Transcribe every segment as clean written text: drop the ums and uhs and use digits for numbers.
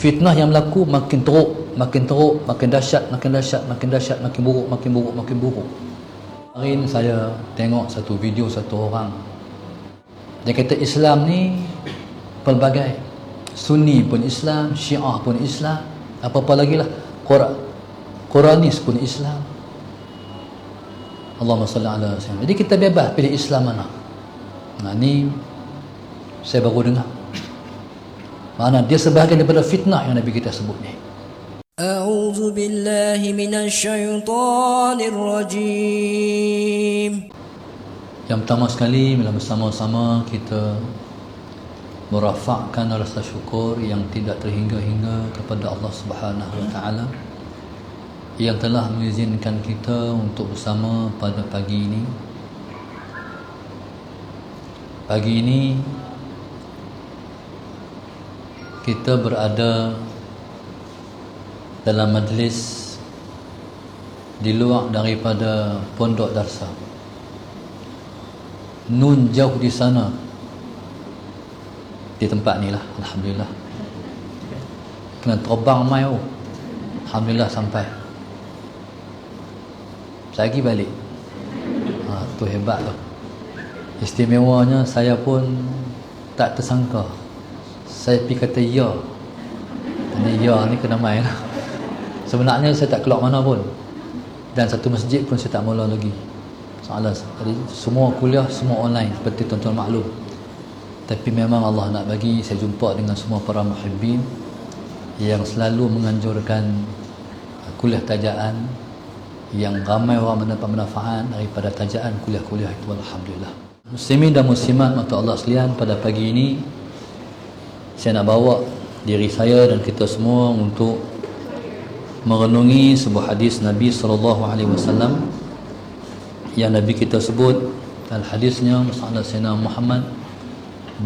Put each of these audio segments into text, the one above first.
Fitnah yang berlaku makin teruk, makin teruk, makin dahsyat, makin dahsyat, makin dahsyat, makin buruk, makin buruk, makin buruk. Hari ini saya tengok satu video satu orang. Dia kata Islam ni pelbagai. Sunni pun Islam, Syiah pun Islam, apa-apa lagi lah. Quranis pun Islam. Allahumma salli ala sayyidina. Jadi kita bebas pilih Islam mana. Nah ni saya baru dengar. Mana dia sebahagian daripada fitnah yang Nabi kita sebut ni. A'udzu billahi minasy syaithanir rajim. Yang pertama sekali, bila bersama-sama kita merafakkan rasa syukur yang tidak terhingga-hingga kepada Allah Subhanahu wa taala yang telah mengizinkan kita untuk bersama pada pagi ini. Pagi ini kita berada dalam majlis di luar daripada pondok darsa. Nun jauh di sana, di tempat ni lah, alhamdulillah. Kena terbang mai. Alhamdulillah sampai. Saya pergi balik. Tu hebat tu. Istimewanya saya pun tak tersangka. Saya pergi kata ya. Ini ya ni kena main lah. Sebenarnya saya tak keluar mana pun. Dan satu masjid pun saya tak mula lagi. Soalan. Jadi semua kuliah, semua online seperti tuan-tuan maklum. Tapi memang Allah nak bagi saya jumpa dengan semua para muhibbin yang selalu menganjurkan kuliah tajaan yang ramai orang mendapat manfaat daripada tajaan kuliah-kuliah itu, alhamdulillah. Muslimin dan muslimat mata Allah sekalian, pada pagi ini saya nak bawa diri saya dan kita semua untuk merenungi sebuah hadis Nabi SAW yang Nabi kita sebut. Dan hadisnya masalah Sayyidina Muhammad,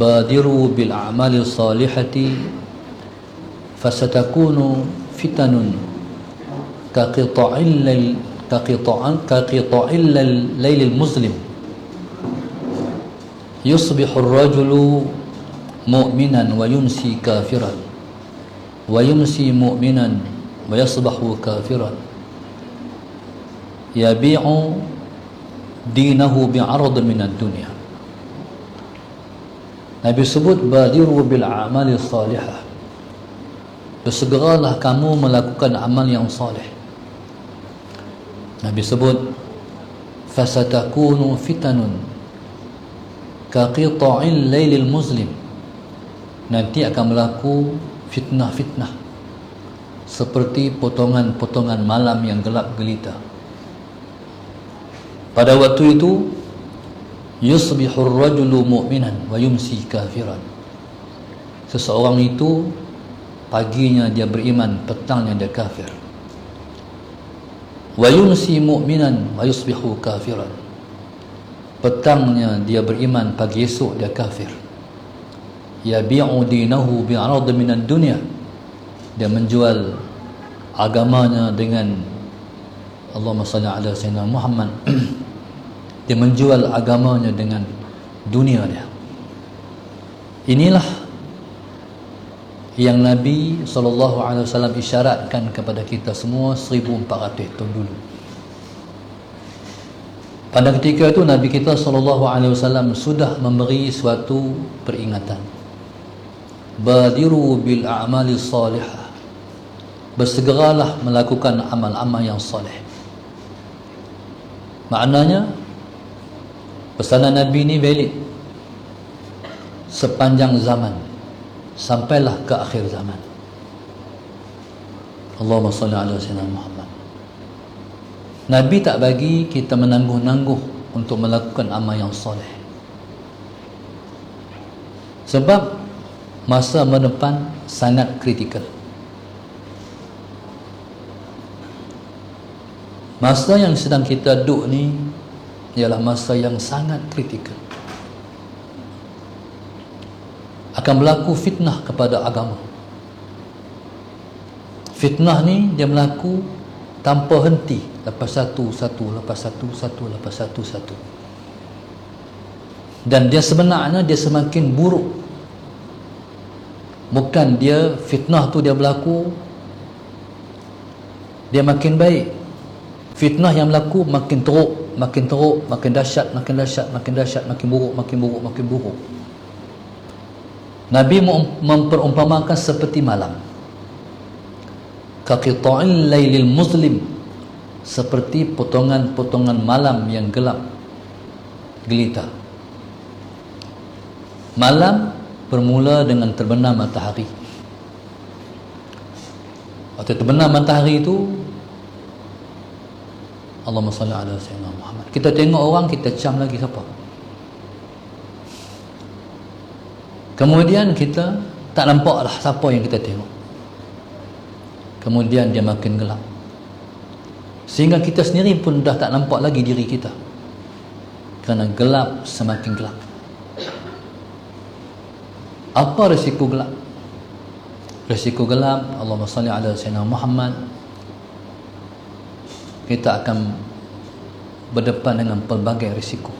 badiru bil a'mali salihati fasatakunu fitanun kaqita'il lailil muslim yusbihu ar-rajulu mu'minan wa yumsi kafiran wa yumsi mu'minan wa yasbahu kafiran yabi'u dinahu bi'arad min ad-dunya. Nabi sebut badiru bil a'mali salihah, bersegeralah kamu melakukan amal yang salih. Nabi sebut fasatakunu fitanun kaqita'il lailil muslim, nanti akan berlaku fitnah-fitnah seperti potongan-potongan malam yang gelap gelita. Pada waktu itu yusbihur rajulu mu'minan wa yumsi kafiran, seseorang itu paginya dia beriman, petangnya dia kafir. Wa yumsi mu'minan wa yusbihu kafiran, petangnya dia beriman, pagi esok dia kafir. Yabi'u dinahu bi'arad minad dunya, dia menjual agamanya dengan, Allahumma salli ala sayyidina Muhammad, dia menjual agamanya dengan dunia dia. Inilah yang Nabi SAW isyaratkan kepada kita semua 1400 tahun dulu. Pada ketika itu Nabi kita SAW sudah memberi suatu peringatan, badiru bil a'mali salihah, bersegeralah melakukan amal-amal yang salih. Maknanya pesanan Nabi ni valid sepanjang zaman sampailah ke akhir zaman. Allahumma salli ala sayyidina Muhammad. Nabi tak bagi kita menangguh-nangguh untuk melakukan amal yang soleh, sebab masa mendepan sangat kritikal. Masa yang sedang kita duduk ni ialah masa yang sangat kritikal. Akan berlaku fitnah kepada agama. Fitnah ni dia berlaku tanpa henti, lepas satu, lepas satu. Dan dia sebenarnya dia semakin buruk Bukan dia fitnah tu dia berlaku, dia makin baik. Fitnah yang berlaku makin teruk, makin teruk, makin dahsyat, makin dahsyat, makin dahsyat, makin buruk, makin buruk, makin buruk. Nabi memperumpamakan seperti malam. Kaqita'il lailil muslim, seperti potongan-potongan malam yang gelap gelita. Malam bermula dengan terbenam matahari. Waktu terbenam matahari itu, Allahumma salli ala sayyidina Muhammad, kita tengok orang, kita cam lagi siapa. Kemudian kita tak nampak lah siapa yang kita tengok. Kemudian dia makin gelap, sehingga kita sendiri pun dah tak nampak lagi diri kita, kerana gelap semakin gelap. Apa risiko gelap? Risiko gelap, Allahumma salli ala sayyidina Muhammad, kita akan berdepan dengan pelbagai risiko.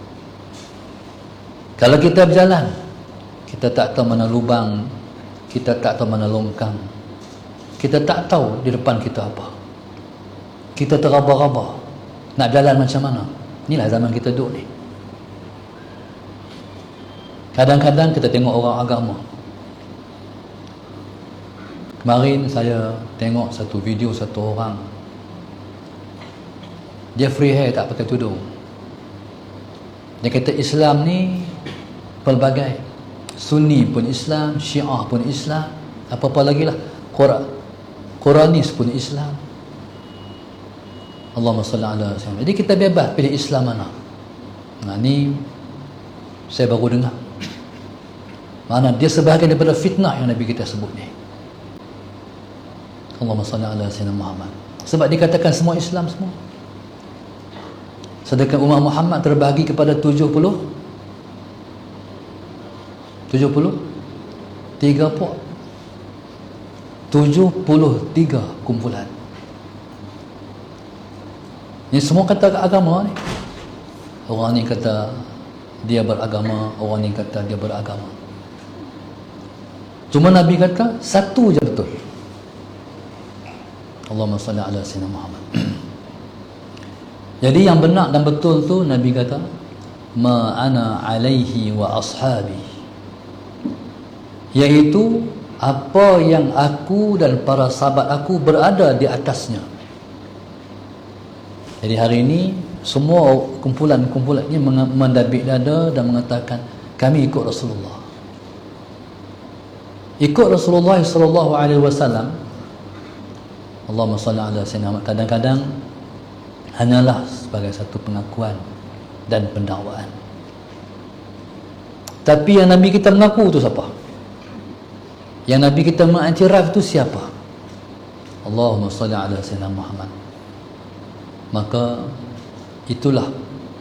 Kalau kita berjalan, kita tak tahu mana lubang, kita tak tahu mana longkang, kita tak tahu di depan kita apa. Kita teraba-raba nak jalan macam mana. Inilah zaman kita duduk ni. Kadang-kadang kita tengok orang agama. Kemarin saya tengok satu video satu orang, dia free hair, tak pakai tudung. Dia kata Islam ni pelbagai, Sunni pun Islam, Syiah pun Islam, apa-apa lagi lah, Quranis pun Islam. Allahumma salli ala sayyidina. Jadi kita bebas pilih Islam mana. Nah, ni saya baru dengar. Mana dia sebahagian daripada fitnah yang Nabi kita sebut ni. Allahumma salli ala sayyidina Muhammad. Sebab dikatakan semua Islam semua. Sedangkan umat Muhammad terbahagi kepada 73 puak, 73 kumpulan. Ini semua kata agama ni. Orang ni kata dia beragama, orang ni kata dia beragama. Cuma Nabi kata satu je betul. Allahumma salli ala sayyidina Muhammad. Jadi yang benar dan betul tu Nabi kata ma ana alaihi wa ashabi, iaitu apa yang aku dan para sahabat aku berada di atasnya. Jadi hari ini semua kumpulan-kumpulan ini mendabik dada dan mengatakan kami ikut Rasulullah. Ikut Rasulullah sallallahu alaihi wasallam. Allahumma salli ala sayyidina Muhammad kadang-kadang hanyalah sebagai satu pengakuan dan pendakwaan. Tapi yang Nabi kita mengaku tu siapa? Yang Nabi kita mengiktiraf tu siapa? Allahumma salli ala sayyidina Muhammad. Maka itulah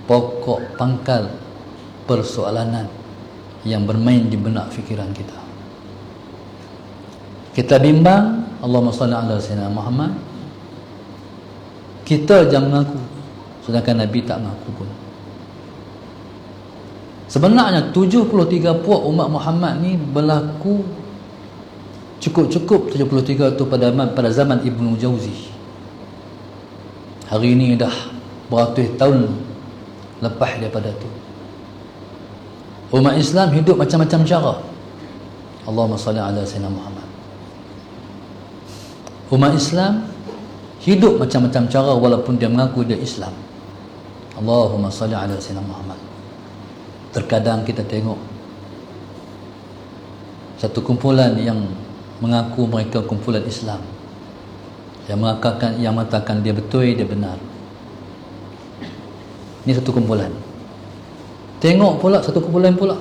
pokok pangkal persoalanan yang bermain di benak fikiran kita. Kita bimbang, Allahumma salli ala sayyidina Muhammad, kita jangan mengaku, sedangkan Nabi tak mengaku pun. Sebenarnya 73 puak umat Muhammad ni berlaku cukup-cukup 73 tu pada zaman Ibnu Jauzi. Hari ini dah beratus tahun lepas daripada tu. Umat Islam hidup macam-macam cara. Allahumma salli ala sayyidina Muhammad. Umat Islam hidup macam-macam cara walaupun dia mengaku dia Islam. Allahumma salli ala sayyidina Muhammad. Terkadang kita tengok satu kumpulan yang mengaku mereka kumpulan Islam, yang mengatakan dia betul, dia benar. Ini satu kumpulan. Tengok pula satu kumpulan pula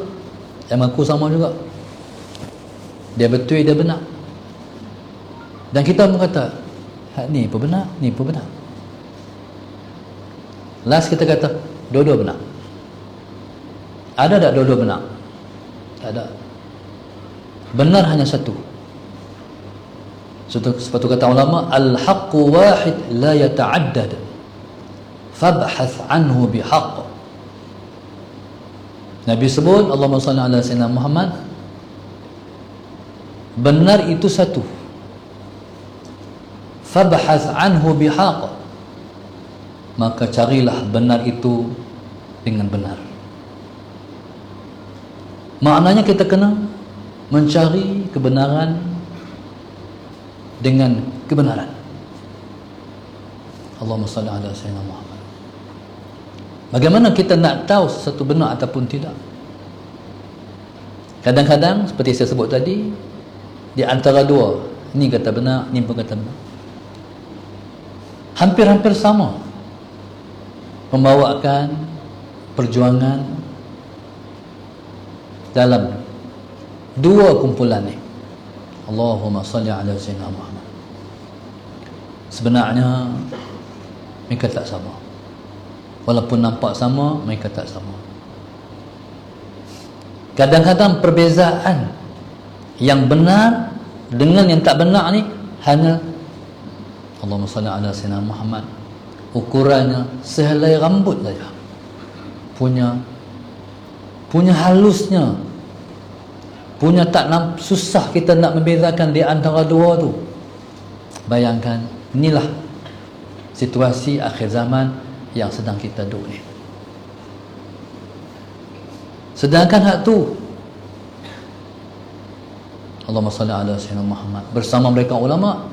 yang mengaku sama juga, dia betul, dia benar. Dan kita berkata ni pun benar, ni pun benar. Last kita kata dua-dua benar. Ada tak dua-dua benar? Tak ada. Benar hanya satu. Sepatu kata ulama, al-haqqu wahid la yata'addad fabhath anhu bihaqq. Nabi sebut Allahumma salli ala sayyidina Muhammad, benar itu satu. Fabhas anhu bihaq, maka carilah benar itu dengan benar. Maknanya kita kena mencari kebenaran dengan kebenaran. Allahumma salli ala sayyidina Muhammad. Bagaimana kita nak tahu sesuatu benar ataupun tidak? Kadang-kadang seperti saya sebut tadi, di antara dua, ni kata benar, ni pun kata benar, hampir-hampir sama membawakan perjuangan dalam dua kumpulan ni. Allahumma salli ala sayyidina Muhammad. Sebenarnya mereka tak sama. Walaupun nampak sama, mereka tak sama. Kadang-kadang perbezaan yang benar dengan yang tak benar ni hanya, Allahumma salli ala sayyidina Muhammad, ukurannya sehelai rambut saja. Punya halusnya, punya tak susah kita nak membezakan di antara dua tu. Bayangkan, inilah situasi akhir zaman yang sedang kita duduk ni. Sedangkan hak tu, Allahumma salli ala sayyidina Muhammad, bersama mereka ulama,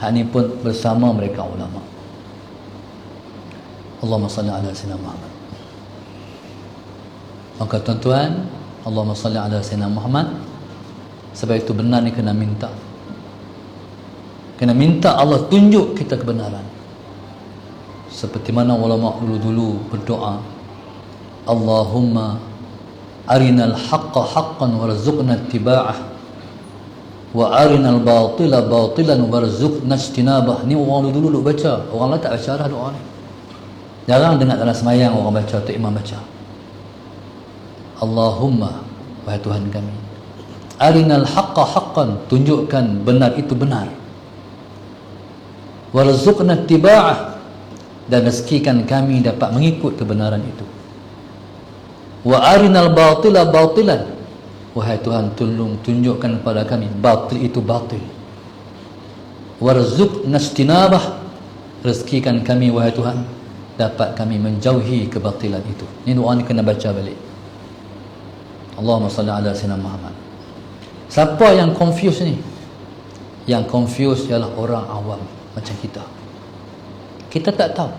hak ni pun bersama mereka ulama. Allahumma salli ala sayyidina Muhammad. Maka tuan-tuan, Allahumma salli ala sayyidina Muhammad, sebab itu benar ni kena minta. Kena minta Allah tunjuk kita kebenaran. Seperti mana ulama dulu-dulu berdoa, Allahumma arinal haqqa haqqan warzuqna ittiba'ah wa arinal batila batilan warzuqna ijtinabah. Ni orang dulu baca, orang lain tak baca dah doa ni. Jarang dengar dalam semayang orang baca atau imam baca. Allahumma, wahai Tuhan kami, arinal haqqa haqqan, tunjukkan benar itu benar, warzuqna ittiba'ah, dan rezekikan kami dapat mengikut kebenaran itu. Wa arinal batila batilan, wahai Tuhan tolong tunjukkan kepada kami batil itu batil. Warzuqna ijtinabah, rezekikan kami wahai Tuhan dapat kami menjauhi kebatilan itu. Ini doa ni kena baca balik. Allahumma salli ala sayyidina Muhammad. Siapa yang confuse ni? Yang confuse ialah orang awam macam kita. Kita tak tahu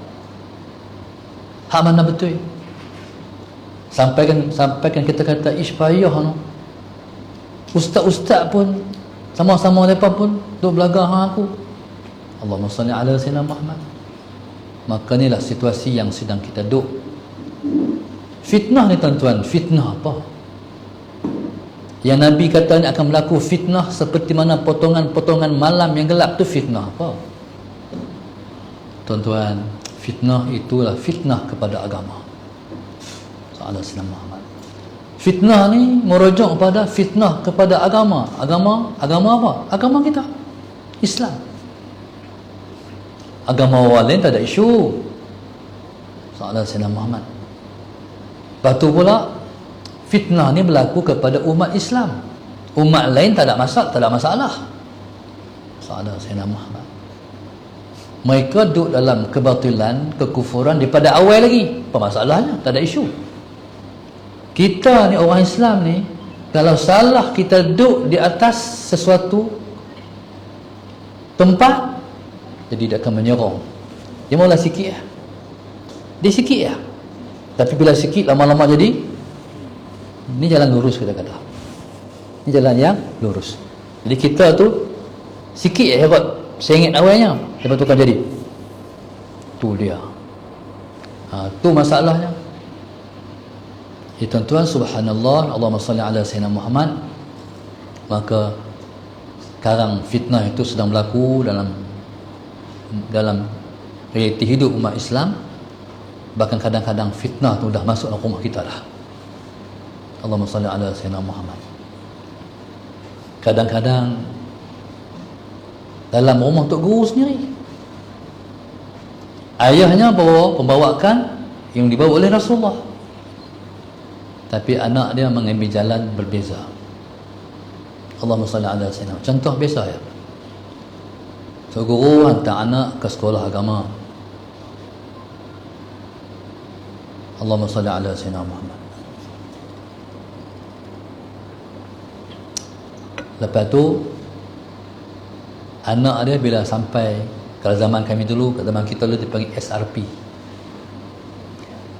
hak mana betul. Sampaikan kita kata ish payah no. Ustaz-ustaz pun sama-sama mereka pun duk belagar hang aku. Allahumma salli ala sayyidina Muhammad. Maka inilah situasi yang sedang kita duk. Fitnah ni tuan-tuan, fitnah apa? Yang Nabi kata ni akan berlaku fitnah seperti mana potongan-potongan malam yang gelap tu, fitnah apa? Tuan-tuan, fitnah itulah fitnah kepada agama. Sallallahu alaihi wasallam. Fitnah ni merujuk kepada fitnah kepada agama. Agama apa? Agama kita, Islam. Agama orang lain tak ada isu. Sallallahu alaihi wasallam Muhammad. Lepas tu pula fitnah ni berlaku kepada umat Islam. Umat lain tak ada masalah. Sallallahu alaihi wasallam Muhammad. Mereka duduk dalam kebatilan, kekufuran daripada awal lagi. Apa masalahnya? Tak ada isu. Kita ni orang Islam ni, kalau salah kita duduk di atas sesuatu tempat, jadi dia akan menyerang. Dia mula sikit lah. Dia sikit lah. Tapi bila sikit, lama-lama jadi, ni jalan lurus kita kata. Ni jalan yang lurus. Jadi kita tu sikit ya hebat, sengit awalnya, lepas tu kan jadi. Tu dia. Tu masalahnya. Ya tuan-tuan, subhanallah, Allahumma salli ala sayyidina Muhammad. Maka sekarang fitnah itu sedang berlaku dalam realiti hidup umat Islam. Bahkan kadang-kadang fitnah tu dah masuk dalam rumah kita dah. Allahumma salli ala sayyidina Muhammad. Kadang-kadang dalam rumah Tok Guru sendiri, ayahnya bawa pembawakan yang dibawa oleh Rasulullah, tapi anak dia mengambil jalan berbeza. Allahumma salli ala sayyidina. Contoh biasa ya. So, guru hantar anak ke sekolah agama. Allahumma salli ala sayyidina Muhammad. Lepas tu anak dia bila sampai, kalau zaman kami dulu, zaman kita dulu dipanggil SRP.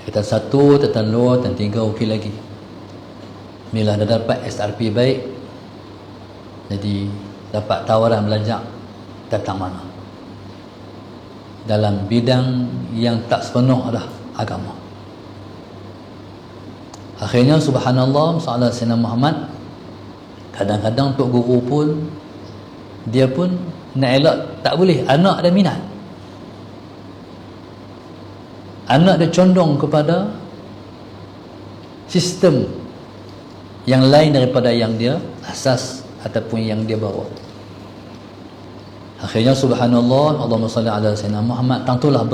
Kita 1, tatan 2, tatan 3, okey lagi. Bila dah dapat SRP baik, jadi dapat tawaran belajar tentang mana dalam bidang yang tak sepenuh adalah agama. Akhirnya subhanallah, sallallahu alaihi wasallam Muhammad, kadang-kadang tok guru pun dia pun nak elak tak boleh, anak dia minat, anak dia condong kepada sistem yang lain daripada yang dia asas ataupun yang dia bawa. Akhirnya subhanallah, Allahumma salli ala sayyidina Muhammad, tentulah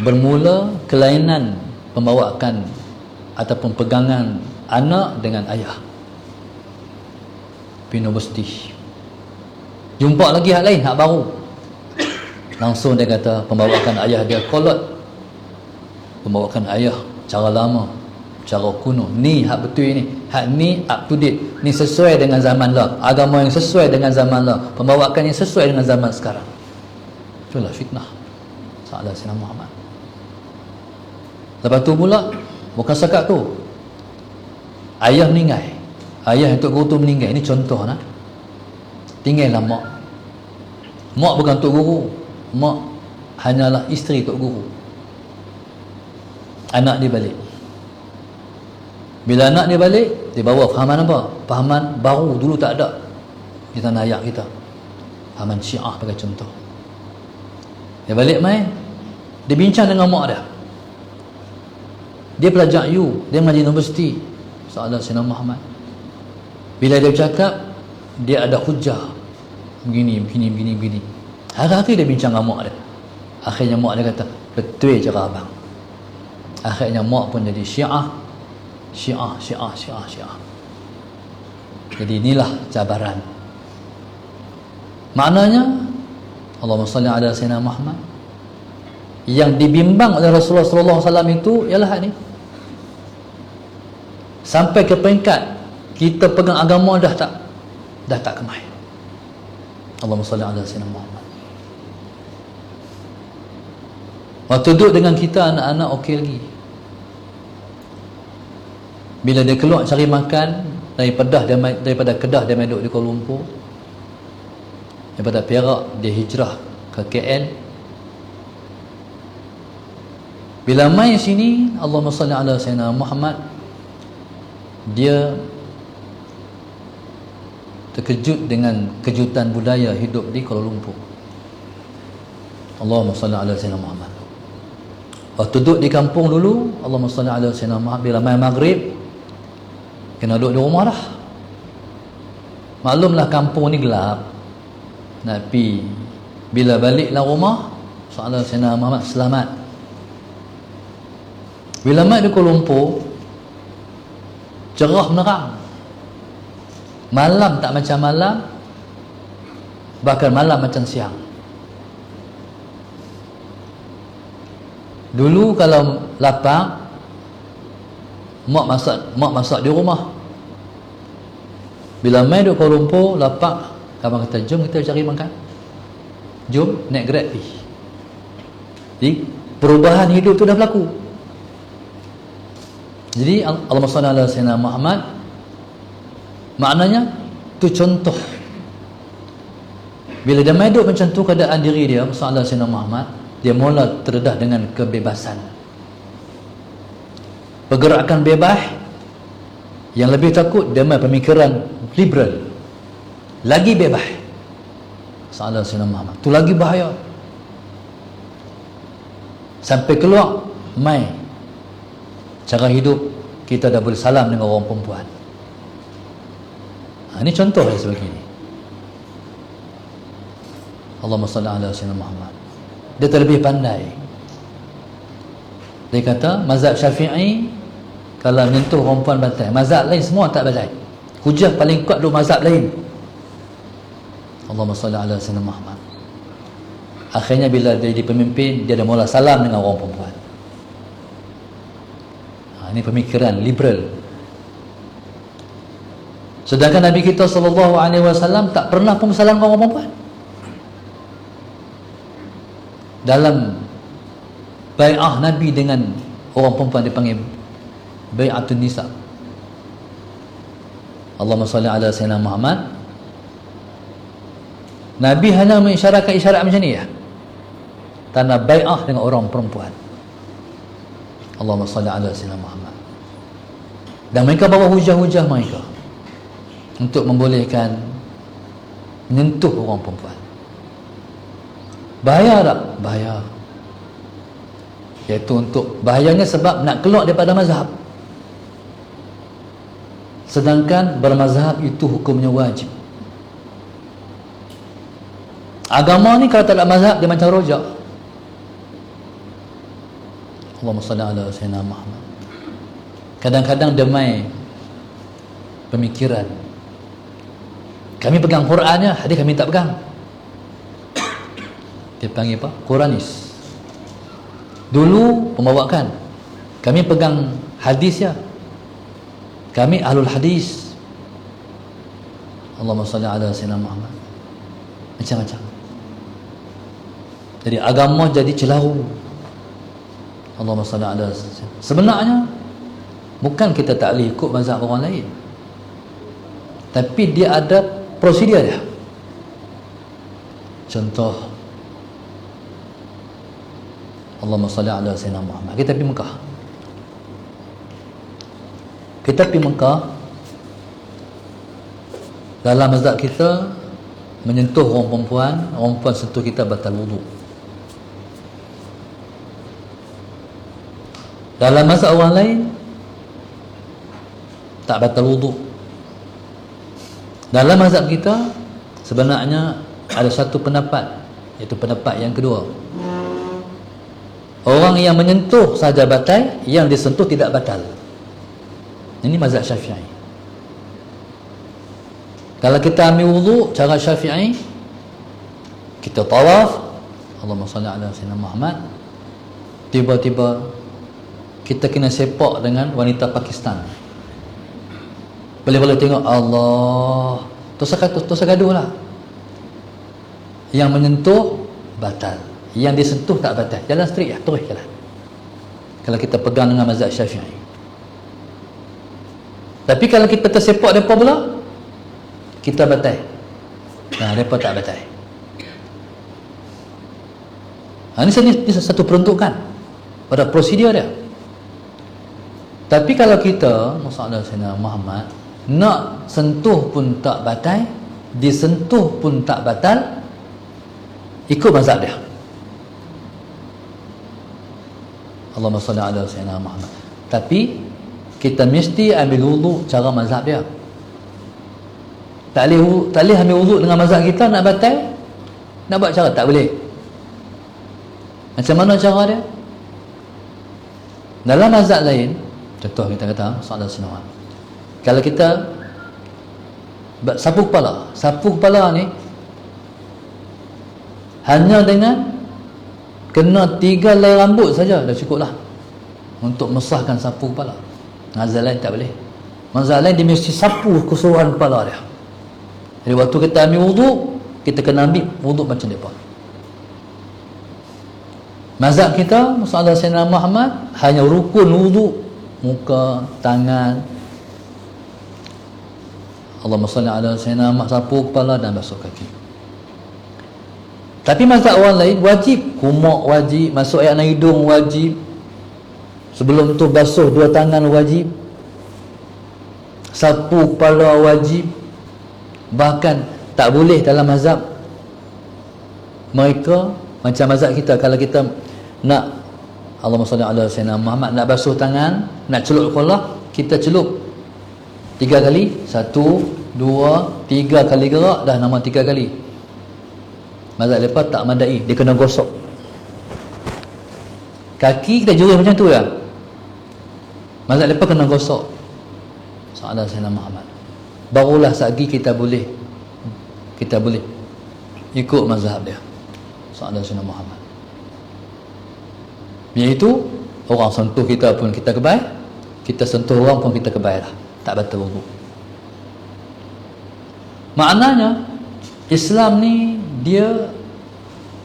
bermula kelainan pembawaan ataupun pegangan anak dengan ayah. Universiti jumpa lagi hak lain, hak baru, langsung dia kata pembawaan ayah dia kolot, pembawaan ayah cara lama, cara kuno, ni hak betul ni, hak ni up to date, ni sesuai dengan zaman lah, agama yang sesuai dengan zaman lah, pembawaan yang sesuai dengan zaman sekarang. Itulah fitnah sallallahu alaihi wasallam Muhammad. Lepas tu pula bukan sekat tu, ayah meninggal, ayah Tok Guru tu meninggal, ini contoh nah. Tinggallah mak. Mak bukan Tok Guru, mak hanyalah isteri Tok Guru. Anak dia balik. Bila anak dia balik, dia bawa fahaman apa? Fahaman baru, dulu tak ada di tanah air kita. Fahaman Syiah sebagai contoh. Dia balik main, dia bincang dengan mak dia. Dia pelajar U, dia mengaji universiti sallallahu alaihi wasallam Muhammad. Bila dia bercakap, dia ada hujah, begini. Hari-hari dia bincang dengan mak dia. Akhirnya mak dia kata, betul cara abang. Akhirnya mak pun jadi Syiah. Jadi inilah cabaran. Maknanya Allahumma salli ala sayyidina Muhammad, yang dibimbang oleh Rasulullah sallallahu alaihi wasallam itu ialah ni. Sampai ke peringkat kita pegang agama dah tak kemai. Allahumma salli ala sayyidina Muhammad. Waktu duduk dengan kita anak-anak okey lagi. Bila dia keluar cari makan daripada Kedah, dia duduk di Kuala Lumpur, daripada Perak dia hijrah ke KL. Bila mai sini, Allahumma salli ala sayyidina Muhammad, dia terkejut dengan kejutan budaya hidup di Kuala Lumpur. Allahumma salli ala sayyidina Muhammad. Waktu duduk di kampung dulu, Allahumma salli ala sayyidina Muhammad, bila mai maghrib kena duduk di rumah dah. Maklumlah kampung ni gelap, nak pergi. Bila baliklah rumah, sallallahu alaihi wasallam Muhammad selamat. Bila mai di Kuala Lumpur, cerah menerang. Malam tak macam malam, bahkan malam macam siang. Dulu kalau lapar, mak masak di rumah. Bila mai di Kuala Lumpur lapar, abang kata jom kita cari makan, jom naik Grab pergi. Jadi perubahan hidup tu dah berlaku. Jadi Allahumma salli ala sayyidina Muhammad, maknanya tu contoh. Bila dia mai duduk macam tu keadaan diri dia, sallallahu alaihi wasallam Muhammad, dia mula terdedah dengan kebebasan, pergerakan bebas. Yang lebih takut dia mai pemikiran liberal, lagi bebas, sallallahu alaihi wasallam Muhammad, tu lagi bahaya. Sampai keluar mai cara hidup kita dah boleh salam dengan orang perempuan. Ini contoh dia sebegini. Allahumma salli ala sayyidina Muhammad. Dia terlebih pandai. Dia kata mazhab Syafi'i kalau menyentuh perempuan batal, mazhab lain semua tak batal. Hujah paling kuat duk mazhab lain. Allahumma salli ala sayyidina Muhammad. Akhirnya bila dia jadi pemimpin, dia dah mula salam dengan orang perempuan. Ini pemikiran liberal. Sedangkan Nabi kita SAW tak pernah pun salam dengan orang perempuan. Dalam bai'ah Nabi dengan orang perempuan dipanggil bai'atun nisa. Allahumma salli ala sayyidina Muhammad. Nabi hanya mengisyaratkan isyarat macam ni ya. Tanah bai'ah dengan orang perempuan. Allahumma salli ala sayyidina Muhammad. Dan mereka bawa hujah-hujah mereka untuk membolehkan menyentuh orang perempuan. Bahaya tak? Bahaya. Iaitu untuk bahayanya sebab nak keluar daripada mazhab. Sedangkan bermazhab itu hukumnya wajib. Agama ni kalau tak ada mazhab dia macam rojak. Allahumma salli ala sayyidina Muhammad. Kadang-kadang demai pemikiran. Kami pegang Qurannya, hadis kami tak pegang. Dia panggil apa? Quranis. Dulu pembawakan. Kami pegang hadis ya. Kami ahlul hadis. Allahumma salli ala sayyidina Muhammad. Macam-macam. Jadi agama jadi celaru. Allahumma salli ala sayyidina. Sebenarnya bukan kita tak boleh ikut mazhab orang lain, tapi dia ada prosedur dia. Contoh, Allahumma salli ala sayyidina Muhammad. Kita pergi Mekah. Kita pergi Mekah. Dalam mazhab kita, menyentuh orang perempuan sentuh kita batal wudu. Dalam mazhab orang lain tak batal wudu. Dalam mazhab kita sebenarnya ada satu pendapat, iaitu pendapat yang kedua. Orang yang menyentuh saja batal, yang disentuh tidak batal. Ini mazhab Syafi'i. Kalau kita ambil wudu cara Syafi'i, kita tawaf, Allahumma salli ala sayyidina Muhammad, tiba-tiba kita kena sepak dengan wanita Pakistan. Boleh-boleh tengok Allah, tosa gaduh lah. Yang menyentuh batal, yang disentuh tak batal. Jalan straight lah, terus jalan. Kalau kita pegang dengan mazhab Syafi'i. Tapi kalau kita tersepak mereka pula, kita batal. Nah, mereka tak batal. Ini satu peruntukan pada prosedur dia. Tapi kalau kita, masalah Sayyidina Muhammad, nak sentuh pun tak batal, disentuh pun tak batal, ikut mazhab dia. Allahumma salli ala sayyidina Muhammad. Tapi kita mesti ambil wudu cara mazhab dia. Tak boleh ambil wudu dengan mazhab kita, nak batal, nak buat cara tak boleh. Macam mana cara dia? Dalam mazhab lain, contoh kita kata soalan senawat, kalau kita sapu kepala ni hanya dengan kena 3 helai rambut saja dah cukup lah untuk mesahkan sapu kepala. Mazhab lain tak boleh. Mazhab lain dia mesti sapu keseluruhan kepala dia. Jadi waktu kita ambil wudu, kita kena ambil wudu macam mereka. Mazhab kita, masalah Sayyidina Muhammad, hanya rukun wudu, muka, tangan. Allahumma salli ala sayyidina Muhammad, sapu kepala dan basuh kaki. Tapi mazhab orang lain wajib, kumak wajib, masuk air dalam hidung wajib, sebelum tu basuh 2 tangan wajib, sapu kepala wajib. Bahkan tak boleh dalam mazhab mereka, macam mazhab kita, kalau kita nak Allahumma salli ala sayyidina Muhammad, nak basuh tangan, nak celup kepala, kita celup 3 kali, 1, 2, 3 kali gerak, dah nama 3 kali. Mazhab lepas tak madai, dia kena gosok. Kaki kita jurus macam tu ya. Mazhab lepas kena gosok. Salah Sayyidina Muhammad. barulah lagi kita boleh ikut mazhab dia Sayyidina Sayyidina Muhammad. Iaitu orang sentuh kita pun kita kebaik, kita sentuh orang pun kita kebaik lah, tak batal wudu. Maknanya Islam ni dia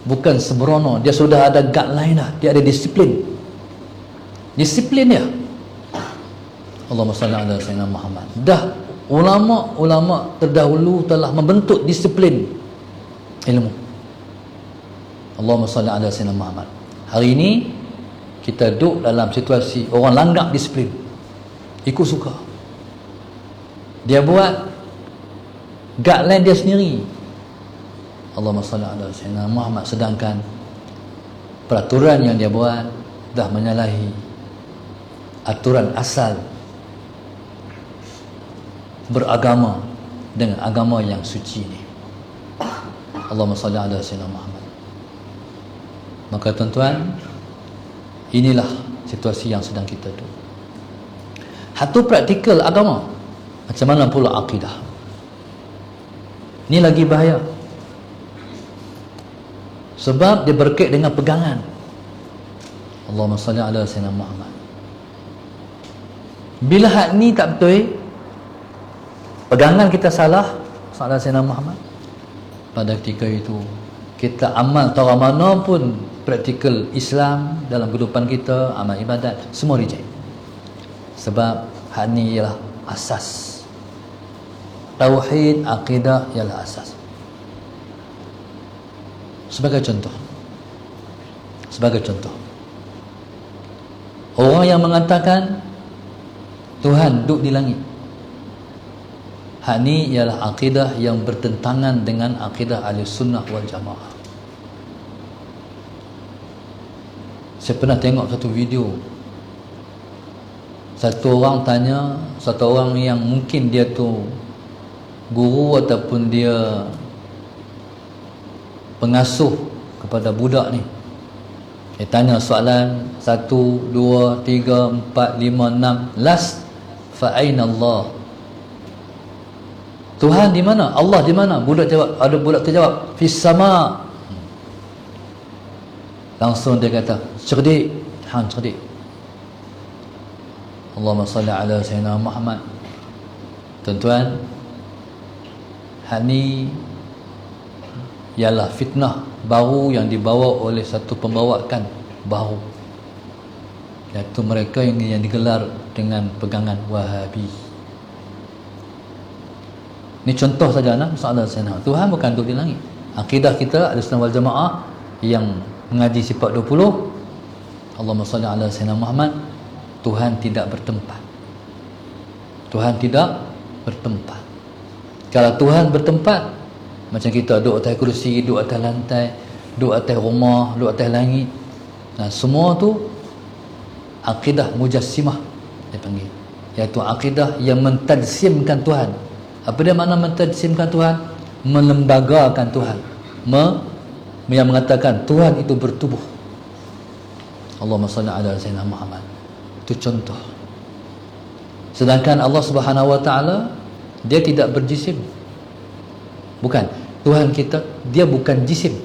bukan sembrono, dia sudah ada guideline dah, dia ada disiplin dia. Allahumma salli ala sayyidina Muhammad. Dah ulama terdahulu telah membentuk disiplin ilmu. Allahumma salli ala sayyidina Muhammad. Hari ini kita duduk dalam situasi orang langgar disiplin, ikut suka. Dia buat guideline dia sendiri. Allahumma salli ala sayyidina Muhammad, sedangkan peraturan yang dia buat dah menyalahi aturan asal beragama dengan agama yang suci ni. Allahumma salli ala sayyidina Muhammad. Maka tuan-tuan, inilah situasi yang sedang kita duduk. Satu praktikal agama, macam mana pula akidah. Ni lagi bahaya, sebab dia berkait dengan pegangan. Allahumma salli ala sayyidina Muhammad. Bila hak ni tak betul, pegangan kita salah, salah sayyidina Muhammad, pada ketika itu kita amal tara mana pun praktikal Islam dalam kehidupan kita, amal ibadat, semua reject. Sebab hak ni ialah asas. Tauhid, akidah ialah asas. Sebagai contoh, orang yang mengatakan Tuhan duduk di langit, hak ni ialah akidah yang bertentangan dengan akidah ahli sunnah wal jamaah. Saya pernah tengok satu video, satu orang tanya, satu orang yang mungkin dia tu guru ataupun dia pengasuh kepada budak ni. Dia tanya soalan 1, 2, 3, 4, 5, 6, last, fa aina Allah? Tuhan di mana? Allah di mana? Budak jawab, ada budak tu jawab, fis sama. Langsung dia kata, cerdik, hang cerdik. Allahumma salli ala sayyidina Muhammad. Tuan-tuan, hal ni ialah fitnah baru yang dibawa oleh satu pembawakan baru, iaitu mereka yang digelar dengan pegangan Wahabi. Ini contoh saja nak soalan saya. Tuhan bukan duduk di langit. Akidah kita Ahlussunnah wal Jamaah yang mengaji sifat 20, Allahumma salli ala sayyidina Muhammad, Tuhan tidak bertempat. Tuhan tidak bertempat. Kalau Tuhan bertempat, macam kita duduk atas kursi, duduk atas lantai, duduk atas rumah, duduk atas langit. Nah, semua tu akidah mujassimah dia panggil, iaitu akidah yang mentadsimkan Tuhan. Apa dia makna mentadsimkan Tuhan? Melembagakan Tuhan, yang mengatakan Tuhan itu bertubuh. Allahumma salli ala sayyidina Muhammad. Itu contoh. Sedangkan Allah Subhanahu wa taala dia tidak berjisim. Bukan, Tuhan kita dia bukan jisim.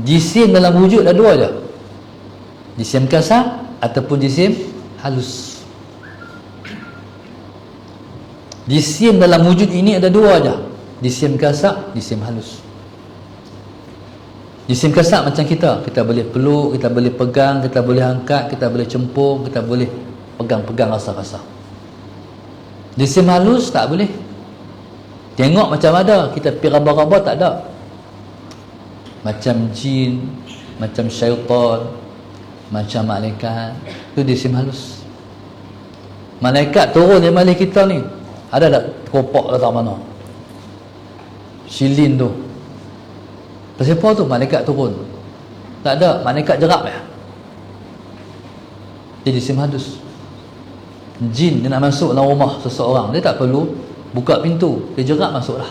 Jisim dalam wujud ada dua je, jisim kasar ataupun jisim halus. Jisim dalam wujud ini ada dua je, jisim kasar, jisim halus. Jisim kasar macam kita boleh peluk, kita boleh pegang, kita boleh angkat, kita boleh cempung, kita boleh pegang-pegang rasa-rasa. Jisim halus tak boleh. Tengok macam ada, kita pergi raba-raba tak ada. Macam jin, macam syaitan, macam malaikat, itu jisim halus. Malaikat turun di malih kita ni, ada tak teropak letak mana? Silin tu. Siapa tu malaikat turun? Tak ada, malaikat jerap ya. Dia jisim halus. Jin dia nak masuk dalam rumah seseorang, dia tak perlu buka pintu, dia jerap masuklah.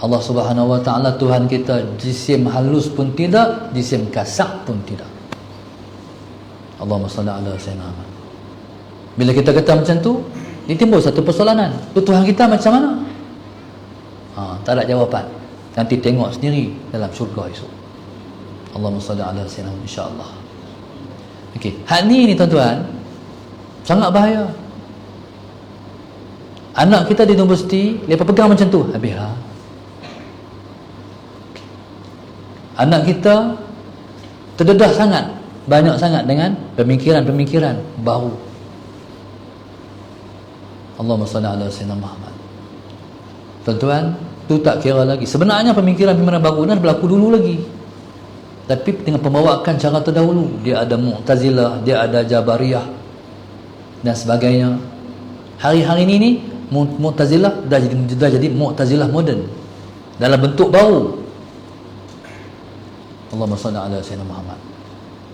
Allah Subhanahu wa taala Tuhan kita jisim halus pun tidak, jisim kasar pun tidak. Allahumma salli ala sayyidina Muhammad. Bila kita kata macam tu, Ini timbul satu persoalan. Tuhan kita macam mana? Tak ada jawapan. Nanti tengok sendiri dalam syurga esok. Allahumma salli ala sayyidina insya-Allah. Okey, hak ni tuan-tuan sangat bahaya. Anak kita di universiti, dia pegang macam tu, habislah. Anak kita terdedah sangat, banyak sangat dengan pemikiran-pemikiran baru. Allahumma salli ala sayyidina Muhammad. Tuan-tuan, tu tak kira lagi. Sebenarnya pemikiran-pemikiran baru ni berlaku dulu lagi. Tapi dengan pembawaan cara terdahulu. Dia ada Mu'tazilah, dia ada Jabariyah dan sebagainya. Hari-hari ini Mu'tazilah dah jadi Mu'tazilah moden dalam bentuk baru. Allahumma salli ala sayyidina Muhammad.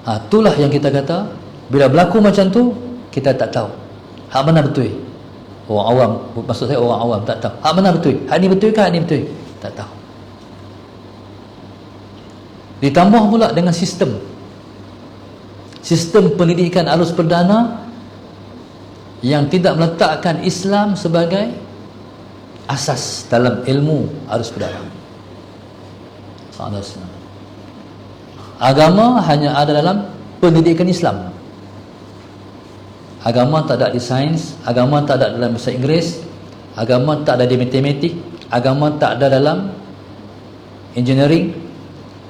Itulah yang kita kata, bila berlaku macam tu, kita tak tahu hak mana betul. Orang awam, maksud saya orang awam tak tahu hak mana betul. Hak ni betul ke hak ni betul? Tak tahu. Ditambah pula dengan sistem pendidikan alus perdana yang tidak meletakkan Islam sebagai asas dalam ilmu alus perdana. Agama hanya ada dalam pendidikan Islam. Agama tak ada di sains, agama tak ada dalam bahasa Inggeris, agama tak ada di matematik, agama tak ada dalam engineering,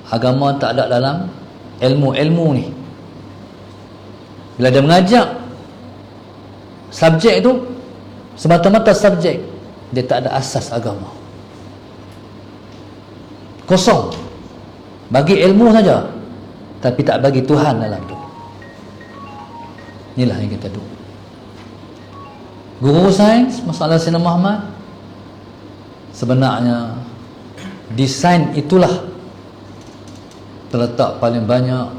agama tak ada dalam ilmu-ilmu ni. Bila dia mengajak subjek tu semata-mata subjek, dia tak ada asas agama, kosong. Bagi ilmu saja, tapi tak bagi Tuhan dalam tu. Inilah yang kita tahu. Guru sains masalah Sayyidina Muhammad, sebenarnya desain itulah terletak paling banyak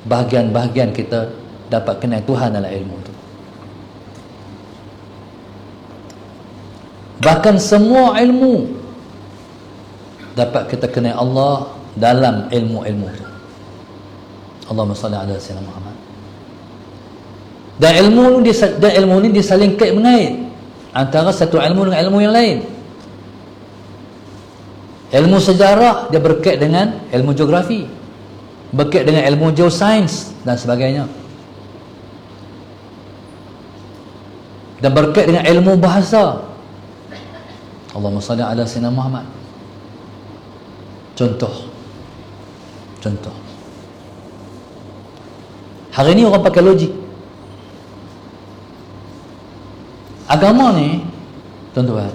bahagian-bahagian kita dapat kenal Tuhan dalam ilmu itu. Bahkan semua ilmu dapat kita kenal Allah dalam ilmu-ilmu itu. Allahumma salli ala sayyidina Muhammad. Dan ilmu ni dia saling kait mengait antara satu ilmu dengan ilmu yang lain. Ilmu sejarah dia berkait dengan ilmu geografi, berkait dengan ilmu geosains dan sebagainya, dan berkait dengan ilmu bahasa. Allahumma salli ala sayyidina Muhammad. Contoh hari ni orang pakai logik. Agama ni tuan-tuan,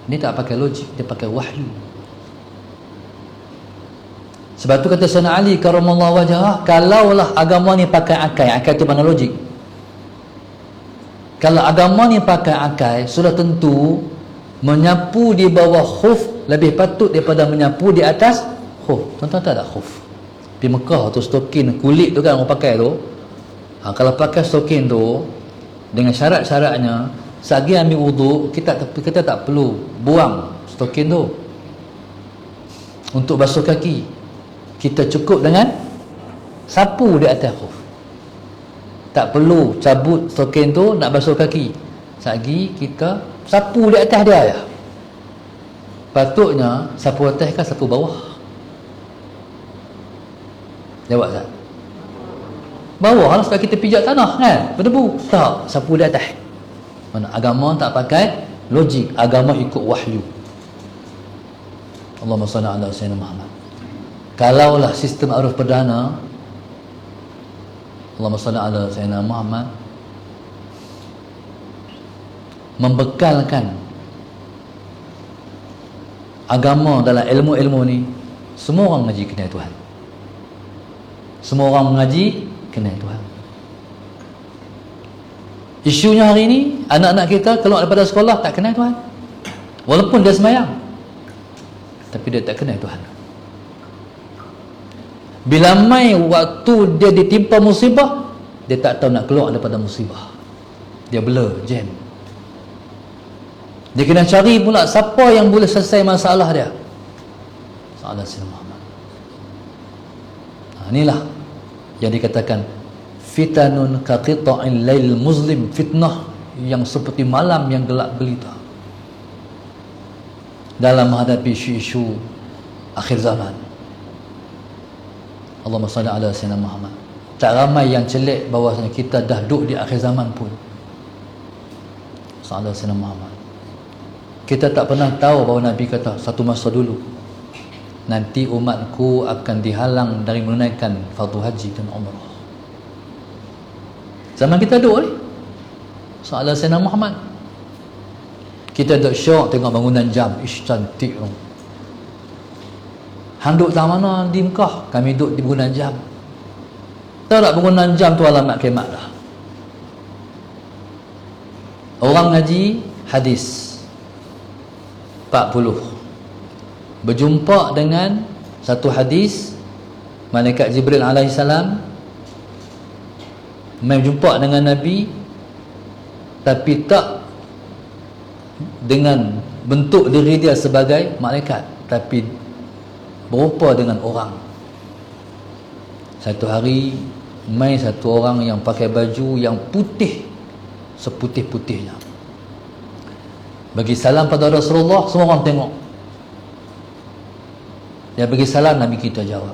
ni tak pakai logik, dia pakai wahyu. Sebab tu kata Sayyidina Ali karamallahu wajhah, kalaulah agama ni pakai akal tu mana logik. Kalau agama ni pakai akal, sudah tentu menyapu di bawah khuf lebih patut daripada menyapu di atas khuf. Tuan-tuan tak ada khuf di Mekah tu, stokin kulit tu kan orang pakai tu. Kalau pakai stokin tu dengan syarat-syaratnya, selagi ambil wuduk, kita tak perlu buang stokin tu untuk basuh kaki. Kita cukup dengan sapu di atas khuf. Tak perlu cabut stokin tu nak basuh kaki, selagi kita sapu di atas dia ya. Patutnya sapu atas kan sapu bawah? Jawab tak? Bawah lah, sebab kita pijak tanah kan, berdebu. Tak, sapu di atas. Mana agama tak pakai logik, agama ikut wahyu. Allahumma salli ala sayyidina Muhammad. Kalaulah sistem arus perdana, Allahumma salli ala sayyidina Muhammad, membekalkan agama dalam ilmu-ilmu ni, semua orang mengaji kenal Tuhan. Semua orang mengaji kenal Tuhan. Isunya hari ini, anak-anak kita keluar daripada sekolah tak kenal Tuhan. Walaupun dia sembahyang, tapi dia tak kenal Tuhan. Bila mai waktu dia ditimpa musibah, dia tak tahu nak keluar daripada musibah. Dia blur, jam. Dia kena cari pula siapa yang boleh selesai masalah dia. Salah Sayyidina Muhammad. Inilah yang dikatakan fitanun ka qita'il lail muslim, fitnah yang seperti malam yang gelap gelita dalam menghadapi isu-isu akhir zaman. Allahumma salli ala sayyidina Muhammad. Tak ramai yang celik bahawasanya kita dah duduk di akhir zaman pun. Sallallahu alaihi wasallam Muhammad. Kita tak pernah tahu bahawa Nabi kata satu masa dulu nanti umatku akan dihalang dari menunaikan fardu haji dan umrah. Zaman kita duduk ni Sallallahu alaihi wasallam Muhammad. Kita duduk syok tengok bangunan jam. Ish, cantik tu. Hang duduk tak mana di Mekah, kami duduk di bangunan jam. Tahu tak bangunan jam tu alamat kiamat dah. Orang ngaji hadis 40 berjumpa dengan satu hadis, malaikat Jibril alaihissalam berjumpa dengan Nabi, tapi tak dengan bentuk diri dia sebagai malaikat, tapi berupa dengan orang. Satu hari mai satu orang yang pakai baju yang putih, seputih-putihnya, bagi salam pada Rasulullah. Semua orang tengok dia bagi salam, Nabi kita jawab.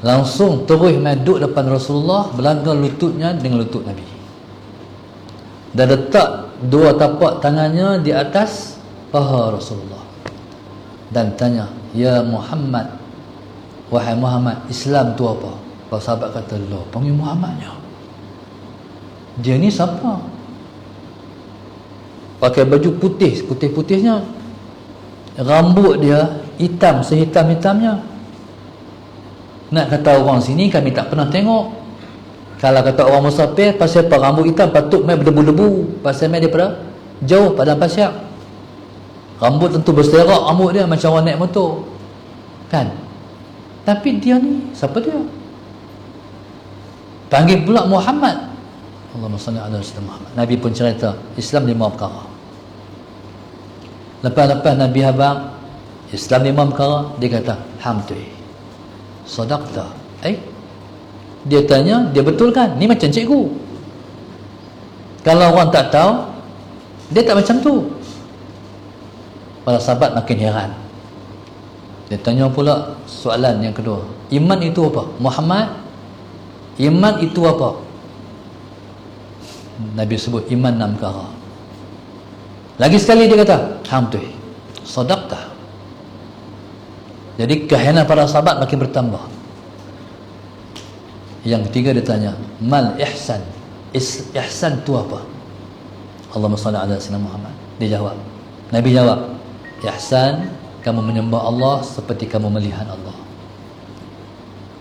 Langsung terus duduk depan Rasulullah, belanggang lututnya dengan lutut Nabi, dan letak dua tapak tangannya di atas paha Rasulullah, dan tanya, ya Muhammad, wahai Muhammad, Islam tu apa? Para sahabat kata, loh, panggil Muhammadnya, dia ni siapa? Pakai baju putih, putih-putihnya, rambut dia hitam, sehitam-hitamnya. Nak kata orang sini kami tak pernah tengok. Kalau kata orang musafir, pasal apa rambut hitam patut main berdebu-debu, pasal main daripada jauh padang pasir. Rambut tentu berserak rambut dia macam orang naik motor, kan? Tapi dia ni siapa dia? Panggil pula Muhammad. Allahumma salli ala sayyidina Muhammad. Nabi pun cerita Islam 5 perkara. Lepas-lepas Nabi habang Islam 5 perkara, dia kata hamdui sadaqta. Dia tanya, dia betul kan? Ni macam cikgu. Kalau orang tak tahu, dia tak macam tu. Para sahabat makin heran. Dia tanya pula soalan yang kedua, iman itu apa? Muhammad, iman itu apa? Nabi sebut iman 6 perkara. Lagi sekali dia kata hamdui sadaqta. Jadi kehenan para sahabat makin bertambah. Yang ketiga dia tanya, mal ihsan, ihsan tu apa? Allahumma salli ala sayyidina Muhammad. Dia jawab, Nabi jawab, ihsan, kamu menyembah Allah seperti kamu melihat Allah.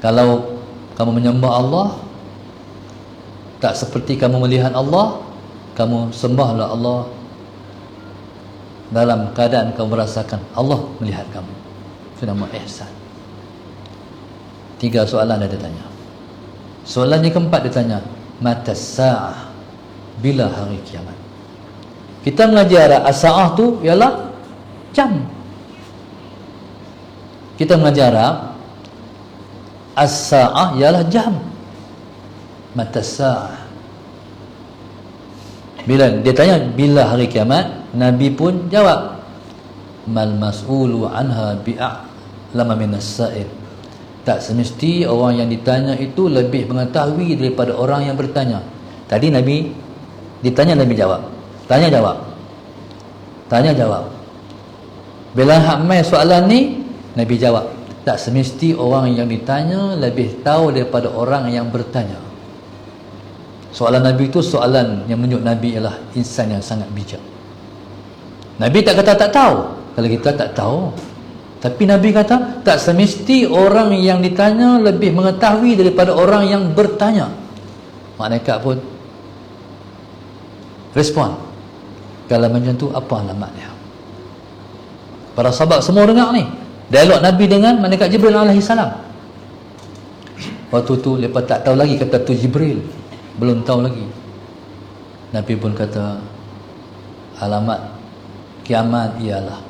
Kalau kamu menyembah Allah tak seperti kamu melihat Allah, kamu sembahlah Allah dalam keadaan kamu merasakan Allah melihat kamu. Itu nama ihsan. 3 soalan dia tanya. Soalan yang keempat dia tanya, mata sa'ah, bila hari kiamat? Kita mengajar as-sa'ah tu ialah jam. Kita mengajar as-sa'ah ialah jam. Mata sa'ah, bila dia tanya bila hari kiamat, Nabi pun jawab, mal mas'ulu anha bi'a'lama minas sa'il. Tak semesti orang yang ditanya itu lebih mengetahui daripada orang yang bertanya. Tadi Nabi ditanya, Nabi jawab, tanya jawab, tanya jawab. Bila hak mai soalan ni, Nabi jawab, tak semesti orang yang ditanya lebih tahu daripada orang yang bertanya. Soalan Nabi itu soalan yang menunjuk Nabi ialah insan yang sangat bijak. Nabi tak kata tak tahu. Kalau kita tak tahu, tapi Nabi kata tak semesti orang yang ditanya lebih mengetahui daripada orang yang bertanya. Malaikat pun respon, kalau macam tu apa alamat dia? Para sahabat semua dengar ni dialog Nabi dengan malaikat Jibril alaihissalam. Waktu tu mereka tak tahu lagi kata tu Jibril, belum tahu lagi. Nabi pun kata alamat kiamat ialah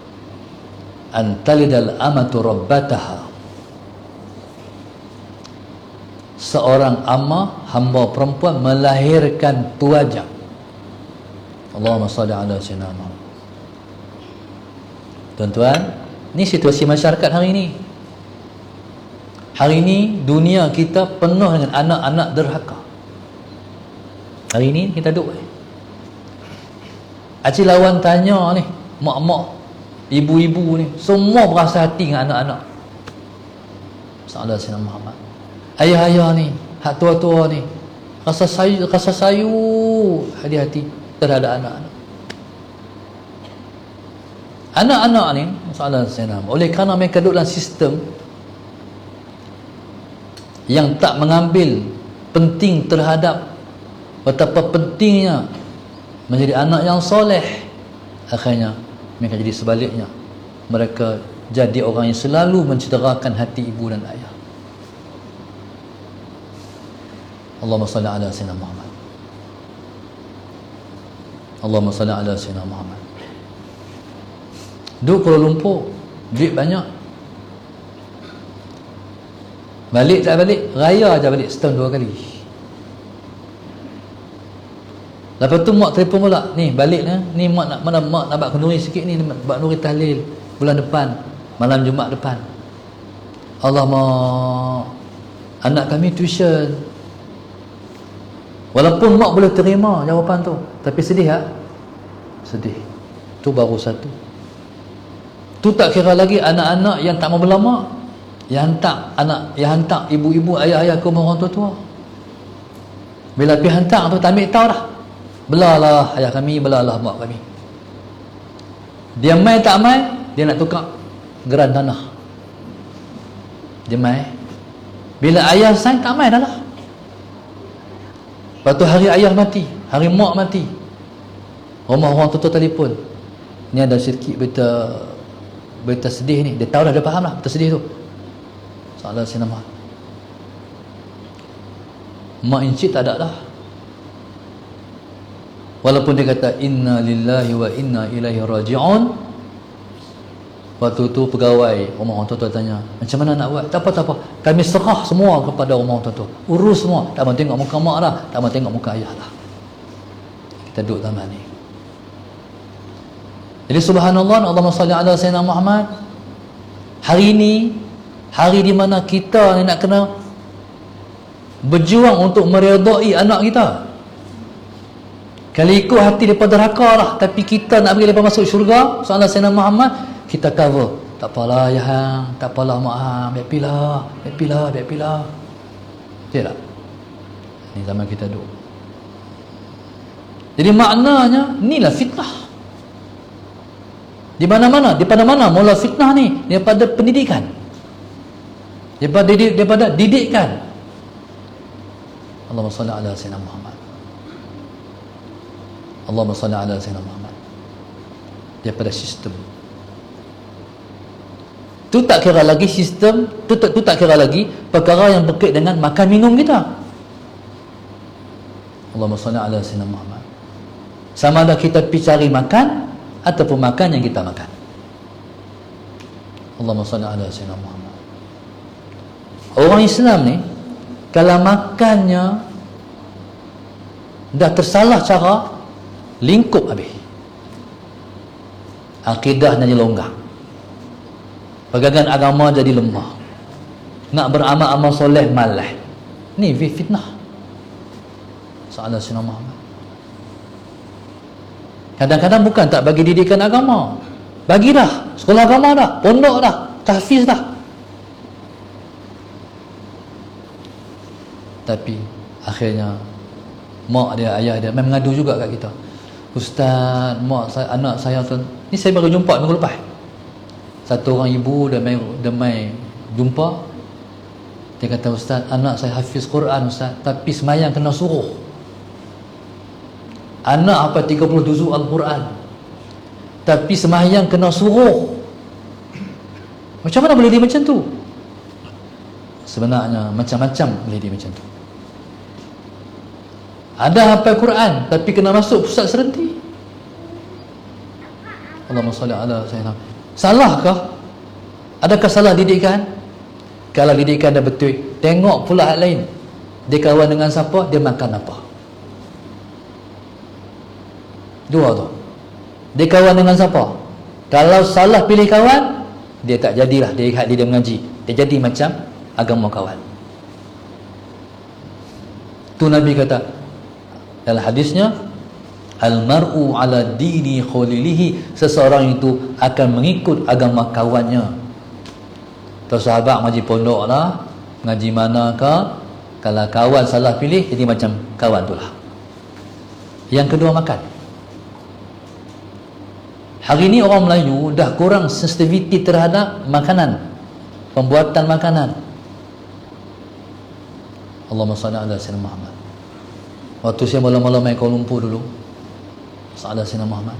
antalidal amatu rabbataha, seorang ama, hamba perempuan melahirkan tuajang. Allahumma salli ala sayyidina Muhammad. Tuan-tuan, ni situasi masyarakat hari ini. Hari ini dunia kita penuh dengan anak-anak derhaka. Hari ini kita duduk Acik lawan tanya ni, mak-mak, ibu-ibu ni, semua berasa hati dengan anak-anak. Sallallahu alaihi Muhammad. Ayah-ayah ni, hak tua-tua ni, rasa sayu hati-hati terhadap anak-anak. Anak-anak ni, sallallahu alaihi wasallam, oleh kerana mereka duduk dalam sistem yang tak mengambil penting terhadap betapa pentingnya menjadi anak yang soleh, akhirnya mereka jadi sebaliknya. Mereka jadi orang yang selalu mencederakan hati ibu dan ayah. Allahumma salli ala sayyidina Muhammad. Allahumma salli ala sayyidina Muhammad. Duduk Kuala Lumpur, duit banyak, balik tak balik, raya aja balik setahun 2 kali. Lepas tu mak telefon pula, ni balik ni mak nak mak nak buat kenduri sikit ni, buat kenduri tahlil bulan depan, malam Jumaat depan. Allah mak, anak kami tuition. Walaupun mak boleh terima jawapan tu, tapi sedih tak? Sedih. Tu baru satu. Tu tak kira lagi anak-anak yang tak mau berlama, yang hantar ibu-ibu, ayah-ayah ke rumah orang tua-tua. Bila pergi hantar tu tak ambil tahu dah. Belalah ayah kami, belalah mak kami. Dia mai tak mai, dia nak tukar geran tanah. Dia mai. Bila ayah sign tak mai dah lah. Lepas tu hari ayah mati, hari mak mati, rumah orang tua-tua telefon, ni ada sikit berita sedih ni. Dia tahu dah, dia faham lah berita sedih tu. Salah sinama. Mak encik tak ada dah. Walaupun dia kata inna lillahi wa inna ilaihi raji'un. Waktu tu pegawai rumah orang tua-tua tanya, macam mana nak buat? Tak apa, kami serah semua kepada rumah orang tua-tua, urus semua. Tak mahu tengok muka mak dah, tak mahu tengok muka ayah dah. Kita duduk zaman ni. Jadi subhanallah, Allahumma salli ala sayyidina Muhammad. Hari ini, hari di mana kita ni nak kena berjuang untuk meredai anak kita. Kalau ikut hati daripada neraka lah, tapi kita nak bagi mereka masuk syurga, soalan Sayyidina Muhammad, kita cover. Tak apalah ya hang, tak apalah mak hang, biar pilah. Betul tak? Ni zaman kita duduk. Jadi maknanya, inilah fitnah. Di mana-mana mula fitnah ni, daripada pendidikan. Daripada didikan. Allahumma salli ala sayyidina Muhammad. Allahumma salli ala sayyidina Muhammad. Daripada sistem. Tu tak kira lagi sistem, tu tak kira lagi perkara yang berkait dengan makan minum kita. Allahumma salli ala sayyidina Muhammad. Sama ada kita pergi cari makan ataupun makan yang kita makan. Allahumma salli ala sayyidina Muhammad. Orang Islam ni kalau makannya dah tersalah cara, lingkup habis. Akidahnya jadi longgar. Pegangan agama jadi lemah. Nak beramal-amal soleh malah. Ni fitnah. Salah Sayyidina Muhammad. Kadang-kadang bukan tak bagi didikan agama. Bagi dah. Sekolah agama dah. Pondok dah. Tahfiz dah. Tapi akhirnya mak dia, ayah dia main mengadu juga kat kita. Ustaz, mak saya, anak saya tu, ni saya baru jumpa minggu lepas. Satu orang ibu dia main jumpa. Dia kata, Ustaz, anak saya hafiz Quran Ustaz, tapi semayang kena suruh. Anak hafal 30 juzuk Al-Quran, tapi semayang kena suruh. Macam mana boleh dia macam tu? Sebenarnya macam-macam boleh dia macam tu. Ada hafal Quran tapi kena masuk pusat serenti. Allahumma salli ala sayyidina. Salahkah? Adakah salah didikan? Kalau didikan dah betul, tengok pula hal lain. Dia kawan dengan siapa, dia makan apa. Dua tu. Dia kawan dengan siapa? Kalau salah pilih kawan, dia tak jadilah dia ikat dia mengaji. Dia jadi macam agama kawan. Tu Nabi kata dalam hadisnya, al-mar'u ala dini khalilihi, seseorang itu akan mengikut agama kawannya. Tu sahabat ngaji pondok lah, ngaji mana ke, kalau kawan salah pilih, jadi macam kawan tu lah. Yang kedua, makan. Hari ni orang Melayu dah kurang sensitiviti terhadap makanan, pembuatan makanan. Allahumma salli ala sayyidina Muhammad. Waktu saya malam-malam main Kuala Lumpur dulu, sallallahu alaihi Muhammad.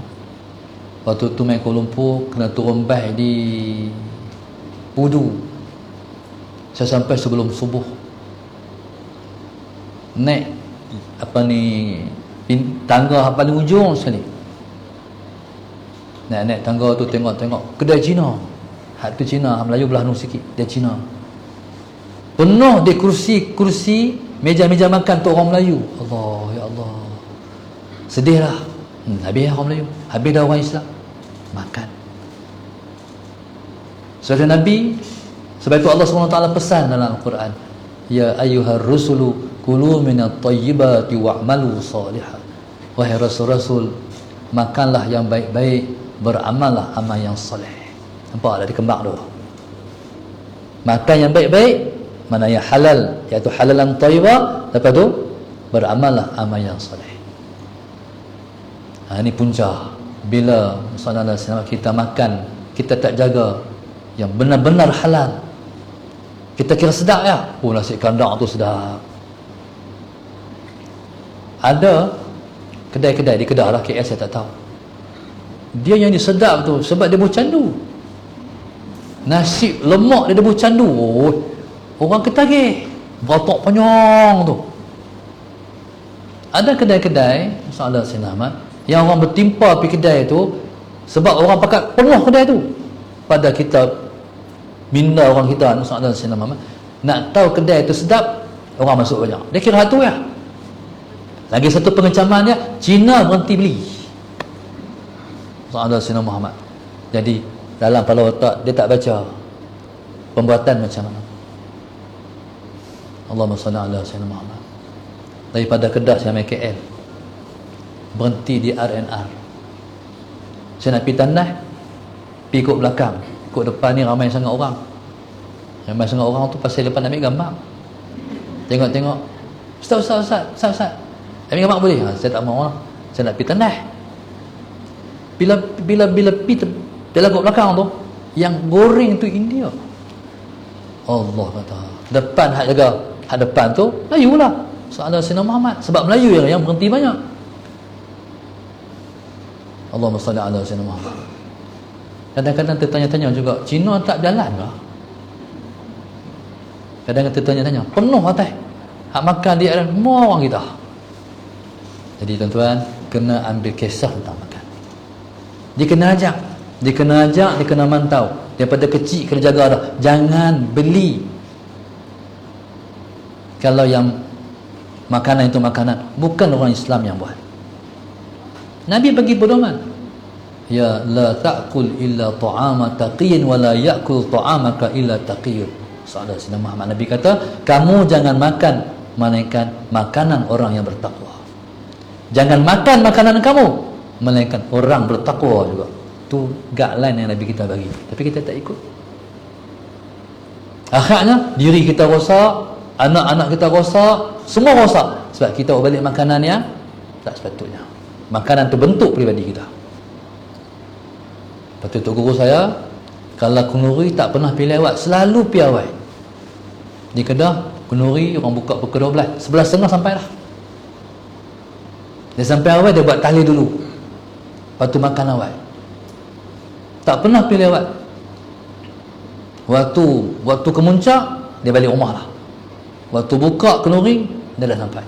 Waktu tu main Kuala Lumpur, kena turun bas di Pudu. Saya sampai sebelum subuh. Naik tangga paling ujung sekali. Naik tangga tu tengok kedai Cina. Hak tu Cina, Melayu belah nu sikit, dia Cina. Penuh di kursi, meja-meja makan tu orang Melayu. Allah, ya Allah. Sedihlah. Habis orang Melayu, habis dah orang Islam makan. Saudara Nabi, sebab itu Allah SWT pesan dalam Al-Quran, ya ayyuhar rusulu kulu minat tayyibati wa'malu salihah. Wahai rasul-rasul, makanlah yang baik-baik, beramallah amal yang soleh. Nampak dah dikembang tu. Makan yang baik-baik, mana yang halal, iaitu halalan tayyibah. Lepas tu beramallah amal yang soleh. Ini punca. Bila sallallahu kita makan, kita tak jaga yang benar-benar halal, kita kira sedap ya. Oh, nasi kandang tu sedap. Ada kedai-kedai di Kedah lah, KL saya tak tahu. Dia yang sedap tu sebab dia bercandu. Nasi lemak dia bercandu. Oh, orang ketagih. Batok panjang tu. Ada kedai-kedai sallallahu alaihi wasallam yang orang bertimpa pergi kedai tu sebab orang pakat penuh kedai tu. Pada kita minda orang kita sallallahu alaihi wasallam nak tahu kedai tu sedap, orang masuk banyak. Dia kira tu ya. Lagi satu pengecaman dia, Cina berhenti beli. Sallallahu alaihi Muhammad. Jadi dalam kepala otak dia tak baca pembuatan macam mana. Allahumma salli ala sayyidina Muhammad. Daripada Kedah saya main KL, berhenti di RNR. Saya nak pergi tandas, pergi ikut belakang, ikut depan ni ramai sangat orang. Ramai sangat orang tu pasal depan nak ambil gambar. Tengok-tengok, Ustaz, ambil gambar boleh? Saya tak mahu lah, saya nak pergi tandas. Bila pergi dalam ikut belakang tu, yang goreng tu India. Allah kata, depan hak jaga, hak depan tu Melayu lah, Sallallahu alaihi Muhammad. Sebab Melayu yang berhenti banyak. Allahumma salli ala sayyidina Muhammad. Kadang-kadang tertanya-tanya juga, Cina tak jalan ke? Kadang-kadang tertanya-tanya, penuh atas hak makan di area semua orang kita. Jadi tuan-tuan, kena ambil kisah tentang makan. Dia kena ajak, dia kena mantau. Daripada kecil kena jaga dah. Jangan beli. Kalau yang makanan itu makanan, bukan orang Islam yang buat. Nabi bagi pedoman. Ya la ta'kul illa ta'ama taqiyyin wa la ya'kul ta'amaka illa taqiyyun. Sallallahu alaihi wasallam. Nabi kata, kamu jangan makan melainkan makanan orang yang bertakwa. Jangan makan makanan kamu melainkan orang bertakwa juga. Tu guideline yang Nabi kita bagi. Tapi kita tak ikut. Akhirnya diri kita rosak, anak-anak kita rosak, semua rosak sebab kita balik makanan yang tak sepatutnya. Makanan tu bentuk pribadi kita. Lepas tu tok guru saya, kalau kenduri tak pernah pergi lewat, selalu pergi awal. Di Kedah, kenduri orang buka pukul 12, 11.30 sampai dah. Dia sampai awal, dia buat tahlil dulu. Lepas tu makan awal. Tak pernah pergi lewat. Waktu kemuncak, dia balik rumah lah. Waktu buka kenduri, dia dah sampai.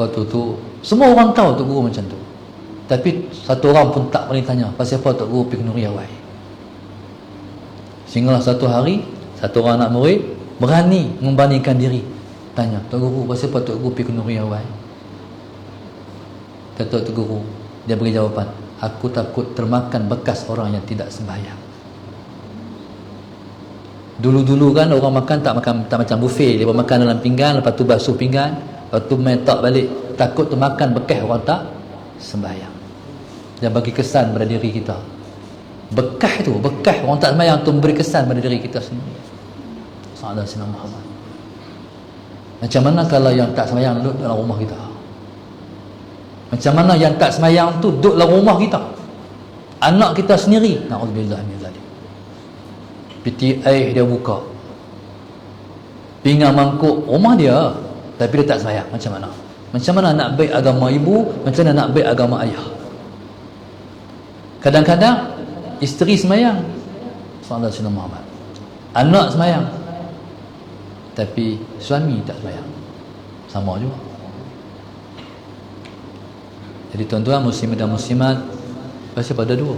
Waktu tu semua orang tahu Tok Guru macam tu. Tapi satu orang pun tak boleh tanya pasal apa Tok Guru pergi kenduri awal. Sehinggalah satu hari, satu orang anak murid berani membandingkan diri, tanya, Tok Guru pasal apa Tok Guru pergi kenduri awal? Datuk tu guru, dia beri jawapan, aku takut termakan bekas orang yang tidak sembahyang. Dulu-dulu kan orang makan tak macam buffet, dia makan dalam pinggan, lepas tu basuh pinggan, lepas tu main tak balik, takut termakan bekas orang tak sembahyang. Dia bagi kesan pada diri kita. Bekas orang tak sembahyang tu memberi kesan pada diri kita sendiri. Sallallahu alaihi wasallam. Macam mana kalau yang tak sembahyang duduk dalam rumah kita? Macam mana yang tak sembahyang tu duduk dalam rumah kita? Anak kita sendiri, na'udzubillah min zalik. Piti air dia buka, pinggan mangkuk rumah dia, tapi dia tak sembahyang. Macam mana? Macam mana nak baik agama ibu? Macam mana nak baik agama ayah? Kadang-kadang isteri sembahyang, sallallahu alaihi wasallam, anak sembahyang, tapi suami tak sembahyang, sama juga. Jadi tuan-tuan muslimin dan muslimat, pasal pada dua.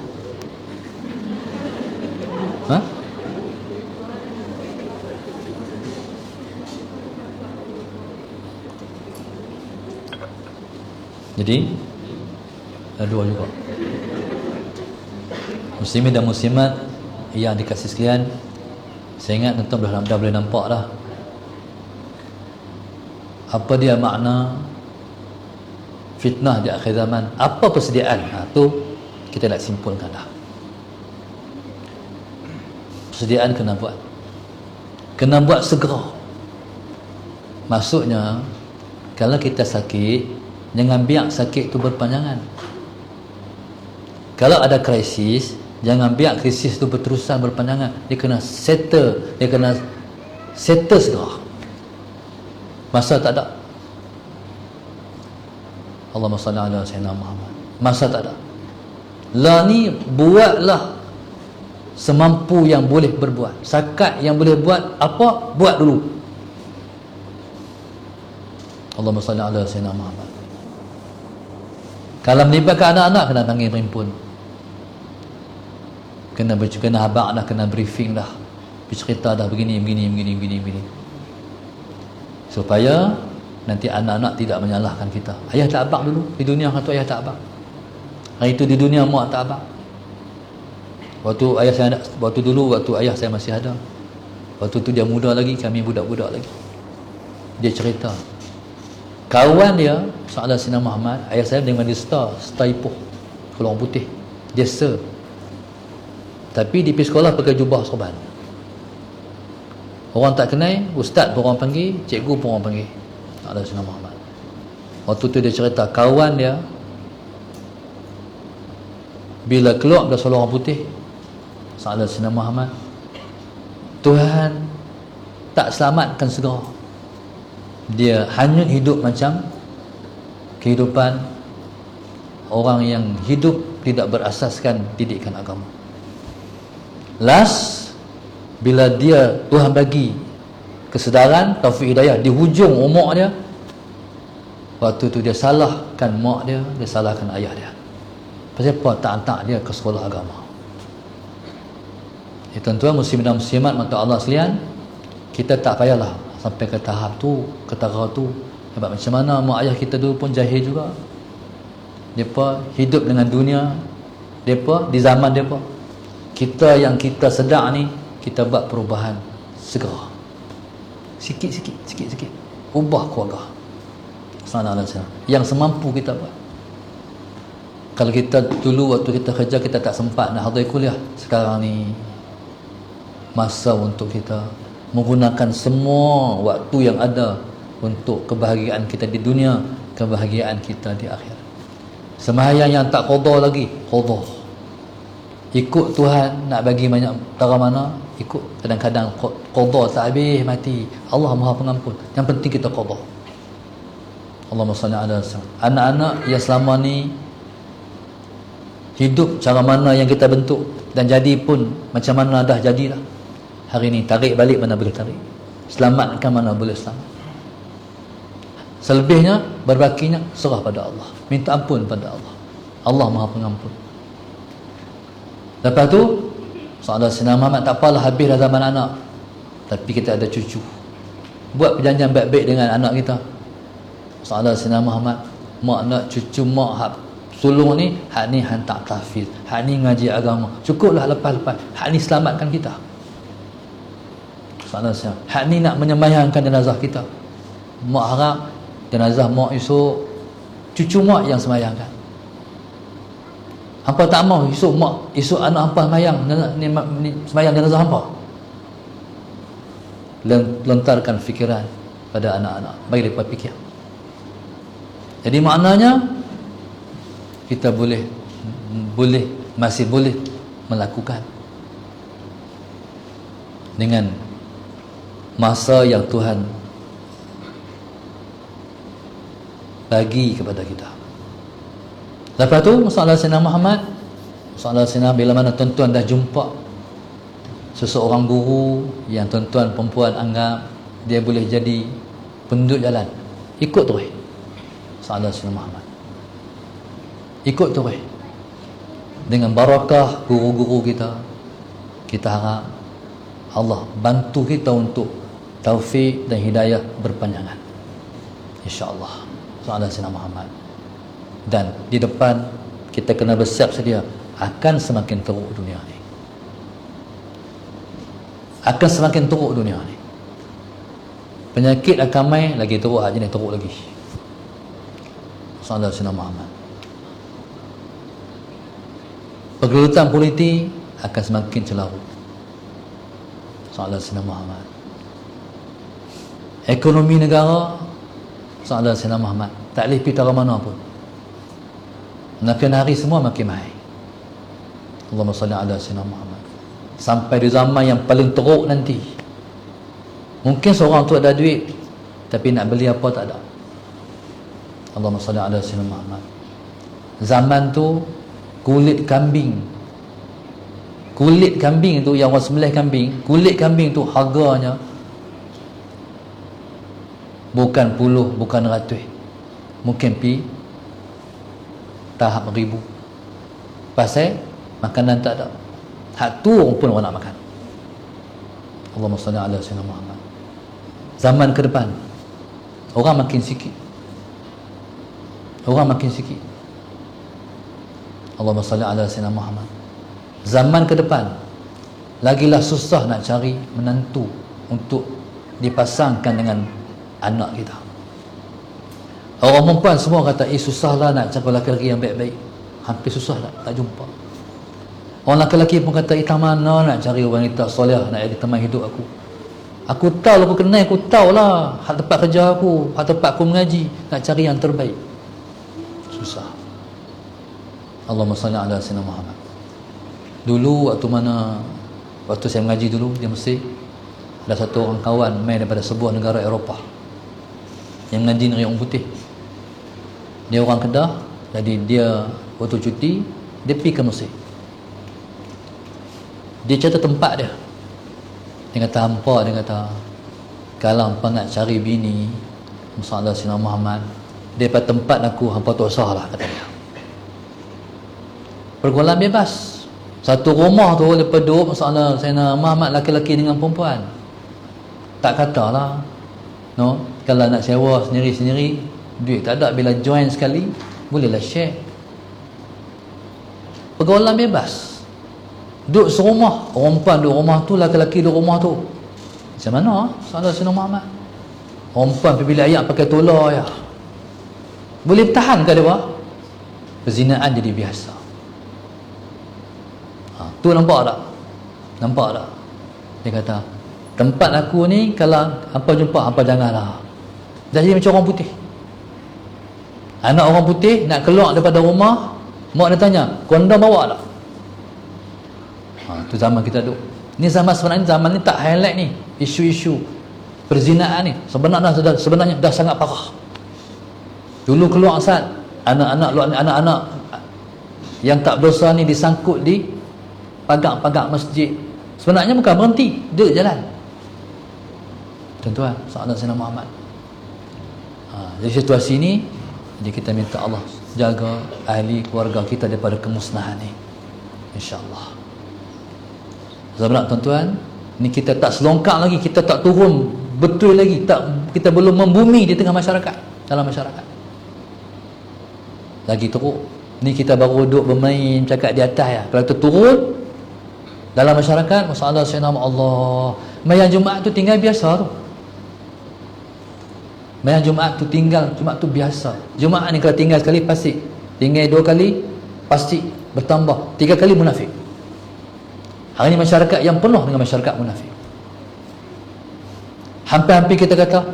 Jadi ada dua juga. Muslimin dan muslimat yang dikasih sekalian, saya ingat tuan-tuan dah boleh nampak dah apa dia makna fitnah di akhir zaman. Apa persediaan? Tu kita nak simpulkan dah. Persediaan kena buat segera. Maksudnya kalau kita sakit, jangan biar sakit itu berpanjangan. Kalau ada krisis, jangan biar krisis itu berterusan berpanjangan. Dia kena settle segera. Masa tak ada. Allahumma salli ala sayyidina Muhammad. Masa tak ada. Lah ni buatlah semampu yang boleh berbuat. Sakat yang boleh buat apa, buat dulu. Allahumma salli ala sayyidina Muhammad. Kalau melibatkan anak-anak, kena panggil perhimpun, kena habaq dah, kena briefing dah, bercerita dah begini, supaya nanti anak-anak tidak menyalahkan kita. Ayah tak habaq dulu di dunia, kata ayah tak habaq. Hari itu di dunia mak tak habaq. Waktu ayah saya masih ada, waktu tu dia muda lagi, kami budak-budak lagi. Dia cerita kawan dia Saudara Sina Muhammad, ayah saya dengan dia star Ipoh, kalau orang putih, dia sir, tapi di pergi sekolah pakai jubah sorban. Orang tak kenal, ustaz pun orang panggil, cikgu pun orang panggil Saudara Sina Muhammad. Waktu tu dia cerita kawan dia bila keluar dari sekolah orang putih, Saudara Sina Muhammad, Tuhan tak selamatkan segera. Dia hanya hidup macam kehidupan orang yang hidup tidak berasaskan didikan agama. Last, bila dia Tuhan bagi kesedaran, taufik hidayah di hujung umur dia, waktu tu dia salahkan mak dia salahkan ayah dia. Pasal apa tak hantar dia ke sekolah agama? Tuan-tuan muslimin dan muslimat mata Allah sekalian, kita tak payahlah sampai ke tahap tu, ke taraf tu. Sebab macam mana mak ayah kita dulu pun jahil juga. Mereka hidup dengan dunia mereka di zaman mereka. Kita yang kita sedar ni, kita buat perubahan segera, sikit-sikit ubah keluarga sallallahu alaihi wasallam yang semampu kita buat. Kalau kita dulu waktu kita kerja, kita tak sempat nak hadir kuliah. Sekarang ni masa untuk kita menggunakan semua waktu yang ada untuk kebahagiaan kita di dunia, kebahagiaan kita di akhirat. Sembahyang yang tak qada lagi, qada. Ikut Tuhan nak bagi banyak cara mana, ikut. Kadang-kadang qada tak habis mati. Allah Maha Pengampun. Yang penting kita qada. Allahumma salli ala sayyidina. Anak-anak yang selama ni hidup cara mana yang kita bentuk dan jadi pun macam mana dah jadilah. Hari ni tarik balik mana boleh tarik, selamatkan mana boleh selamat. Selebihnya, berbakinya serah pada Allah, minta ampun pada Allah. Allah Maha Pengampun. Lepas tu Saudara Sina Muhammad, tak apalah habis dah zaman anak, tapi kita ada cucu. Buat perjanjian baik-baik dengan anak kita. Saudara Sina Muhammad, mak nak cucu mak hak sulung ni, hak ni hantar tahfiz, hak ni ngaji agama, cukuplah lepas-lepas, hak ni selamatkan kita. Soalan saya, hak ni nak menyembayangkan jenazah kita, mak harap jenazah mak esok cucu mak yang sembahyangkan. Hampa tak mau esok anak hampa sembahyang sembahyang jenazah hampa. Lontarkan fikiran pada anak-anak, bagi mereka fikir. Jadi maknanya kita masih boleh melakukan dengan masa yang Tuhan bagi kepada kita. Lepas tu masalah Sayyidina Muhammad, masalah Sayyidina, bila mana tuan-tuan dah jumpa seseorang guru yang tuan-tuan perempuan anggap dia boleh jadi penduduk jalan, ikut terus masalah Sayyidina Muhammad, ikut terus. Dengan barakah guru-guru kita, kita harap Allah bantu kita untuk taufik dan hidayah berpanjangan, insya-Allah. Soalan Sayyidina Muhammad. Dan di depan kita kena bersiap sedia, akan semakin teruk dunia ni, akan semakin teruk dunia ni. Penyakit akan main lagi teruk, jenis teruk lagi. Soalan Sayyidina Muhammad. Pergelutan politik akan semakin celarut. Soalan Sayyidina Muhammad. Ekonomi negara, soalan Sayyidina Muhammad, tak boleh pergi ke mana pun. Makin hari semua makin mahal. Allahumma salli ala Sayyidina Muhammad. Sampai di zaman yang paling teruk nanti, mungkin seorang tu ada duit, tapi nak beli apa tak ada. Allahumma salli ala Sayyidina Muhammad. Zaman tu kulit kambing tu, yang orang sembelih kambing, kulit kambing tu harganya bukan puluh, bukan ratus, mungkin pi tahap ribu. Pasal makanan tak ada, hak tu orang pun orang nak makan. Allahumma salli ala Sayyidina Muhammad. Zaman ke depan orang makin sikit, Allahumma salli ala Sayyidina Muhammad. Zaman ke depan lagilah susah nak cari menantu untuk dipasangkan dengan anak kita. Orang perempuan semua kata, susahlah nak cari lelaki yang baik-baik, hampir susah tak jumpa. Orang lelaki pun kata, tak mana nak cari wanita soleh nak jadi teman hidup aku. Aku tahu, aku kenal, aku tahulah hak tempat kerja aku, hak tempat aku mengaji, nak cari yang terbaik susah. Allahumma salli ala Sayyidina Muhammad. Dulu waktu saya mengaji dulu di Mesir, ada satu orang kawan main daripada sebuah negara Eropah yang mengaji dengan orang putih. Dia orang Kedah, jadi dia waktu cuti dia pergi ke Mesir. Dia cerita tempat dia. Dia kata hampa, dia kata kalau hampa nak cari bini, masalah Sayyidina Muhammad, daripada tempat aku hampa tak usah lah, kata dia. Pergaulan bebas. Satu rumah tu lepas duduk masalah Sayyidina Muhammad, laki-laki dengan perempuan. Tak katalah, no, kalau nak sewa sendiri-sendiri, duit tak ada, bila join sekali bolehlah share. Pergaulan bebas. Duduk serumah, orang perempuan duduk rumah tu, laki-laki duduk rumah tu. Macam mana salah Sayyidina Muhammad? Orang perempuan pergi bilik ayat pakai tola ya. Boleh bertahan ke dia? Perzinaan jadi biasa. Tu nampak tak? Nampak tak? Dia kata, tempat aku ni kalau apa jumpa apa janganlah. Jadi macam orang putih. Anak orang putih nak keluar daripada rumah, mak dia tanya, kondom bawa tak? Tu zaman kita duduk. Ni zaman sebenarnya, zaman ni tak highlight ni isu-isu perzinaan ni. Sebenarnya dah sangat parah. Dulu keluar saat anak-anak yang tak berdosa ni disangkut di pagar-pagar masjid. Sebenarnya bukan berhenti, dia jalan. Tuan-tuan, soalan Sayyidina Muhammad. Jadi situasi ni, jadi kita minta Allah jaga ahli keluarga kita daripada kemusnahan ni, insya-Allah. Sebab tuan-tuan, ni kita tak selongkak lagi, kita tak turun betul lagi, kita belum membumi di tengah masyarakat, dalam masyarakat. lagi teruk. Ni kita baru duduk bermain cakap di atas ya. Kalau kita turun dalam masyarakat, masalah saya nama Allah. Mayang Jumaat tu tinggal biasa tu. Mayang Jumaat tu tinggal, Jumaat tu biasa. Jumaat ni kalau tinggal sekali pasti. Tinggal 2 kali pasti bertambah. 3 kali munafik. Hari ni masyarakat yang penuh dengan masyarakat munafik. Hampir-hampir kita kata,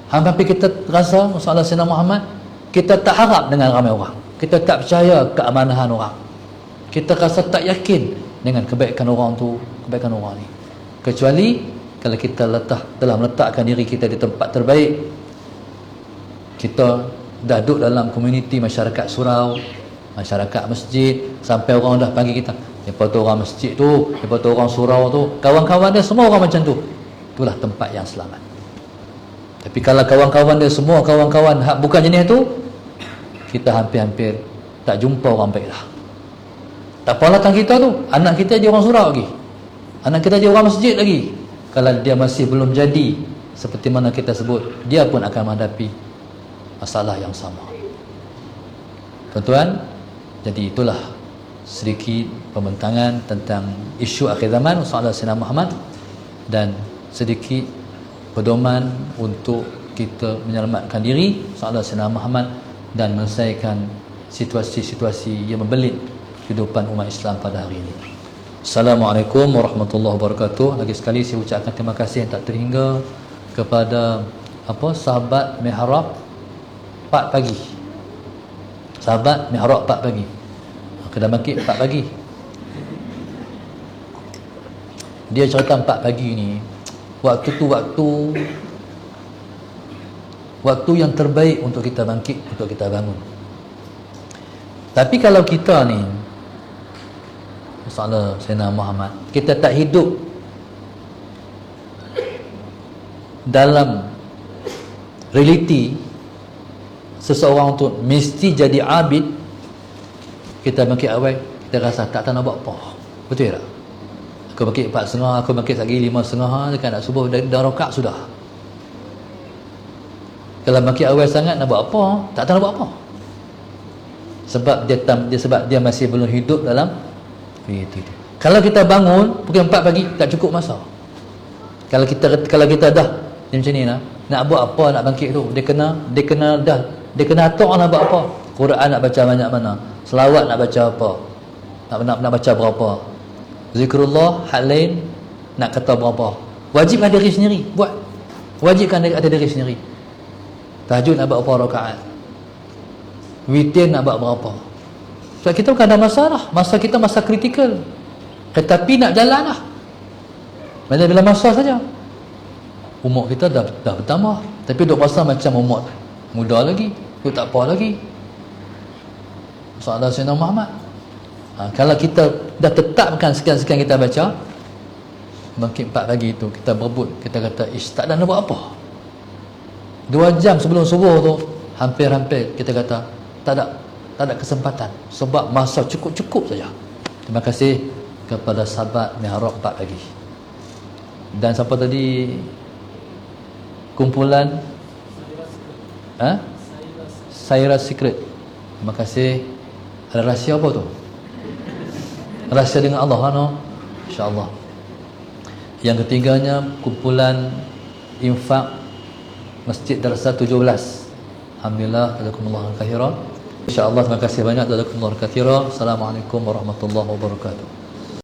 hampir-hampir kita rasa masalah Sayyidina Muhammad, kita tak harap dengan ramai orang. Kita tak percaya keamanahan orang. Kita rasa tak yakin dengan kebaikan orang tu, kebaikan orang ni. Kecuali kalau kita telah meletakkan diri kita di tempat terbaik. Kita dah duduk dalam komuniti masyarakat surau, masyarakat masjid, sampai orang dah panggil kita, depa tu orang masjid tu, depa tu orang surau tu, kawan-kawan dia semua orang macam tu. Itulah tempat yang selamat. Tapi kalau kawan-kawan dia semua kawan-kawan hak bukan jenis tu, kita hampir-hampir tak jumpa orang baik dah. Tak apalah tang kita tu, anak kita dia orang surau lagi, anak kita dia orang masjid lagi. Kalau dia masih belum jadi seperti mana kita sebut, dia pun akan menghadapi masalah yang sama. Tuan-tuan, jadi itulah sedikit pembentangan tentang isu akhir zaman masalah Sayyidina Muhammad, dan sedikit pedoman untuk kita menyelamatkan diri masalah Sayyidina Muhammad dan menyelesaikan situasi-situasi yang membelit kehidupan umat Islam pada hari ini. Assalamualaikum warahmatullahi wabarakatuh. Lagi sekali saya ucapkan terima kasih yang tak terhingga kepada sahabat Mihrab 4 pagi. Sahabat Mihrab 4 pagi. Kedai bangkit 4 pagi. Dia cerita 4 pagi ni, waktu tu waktu yang terbaik untuk kita bangkit, untuk kita bangun. Tapi kalau kita ni, masalah Sayyidina Muhammad, kita tak hidup dalam realiti seseorang tu mesti jadi abid, kita bangkit awal, kita rasa tak tahu nak buat apa. Betul tak? Aku bangkit 4.30, aku bangkit lagi 5.30, dekat nak subuh dah rakaat sudah. Kalau bangkit awal sangat nak buat apa? Tak tahu nak buat apa. Sebab dia masih belum hidup dalam itu. Kalau kita bangun pukul 4 pagi tak cukup masa. Kalau kita dah macam ni nak buat apa, nak bangkit tu, dia kena atur nak buat apa. Quran nak baca banyak mana, selawat nak baca apa, nak baca berapa, zikrullah hal lain nak kata berapa. Wajibkan diri sendiri buat, wajibkan atas diri sendiri. Tahajud nak buat berapa rakaat, witir nak buat berapa. Sebab kita bukan ada masalah, masa kita masa kritikal, tetapi nak jalan lah bila masa saja. Umur kita dah bertambah, tapi duk rasa macam umur muda lagi, duk tak apa lagi. Soalan Sayyidina Muhammad, kalau kita dah tetapkan sekian-sekian kita baca, mungkin 4 pagi itu kita berebut, kita kata tak ada nak buat apa. 2 jam sebelum subuh tu hampir-hampir kita kata tak ada kesempatan, sebab masa cukup-cukup saja. Terima kasih kepada sahabat Mihrab 4 pagi. Dan siapa tadi kumpulan Saira Secret. Terima kasih. Ada rahsia apa tu? Rahsia dengan Allah InsyaAllah. Yang ketiganya kumpulan infak Masjid Darsa 17. Alhamdulillah, jazakumullah khairan. InsyaAllah, terima kasih banyak, jazakumullah khairan. Assalamualaikum warahmatullahi wabarakatuh.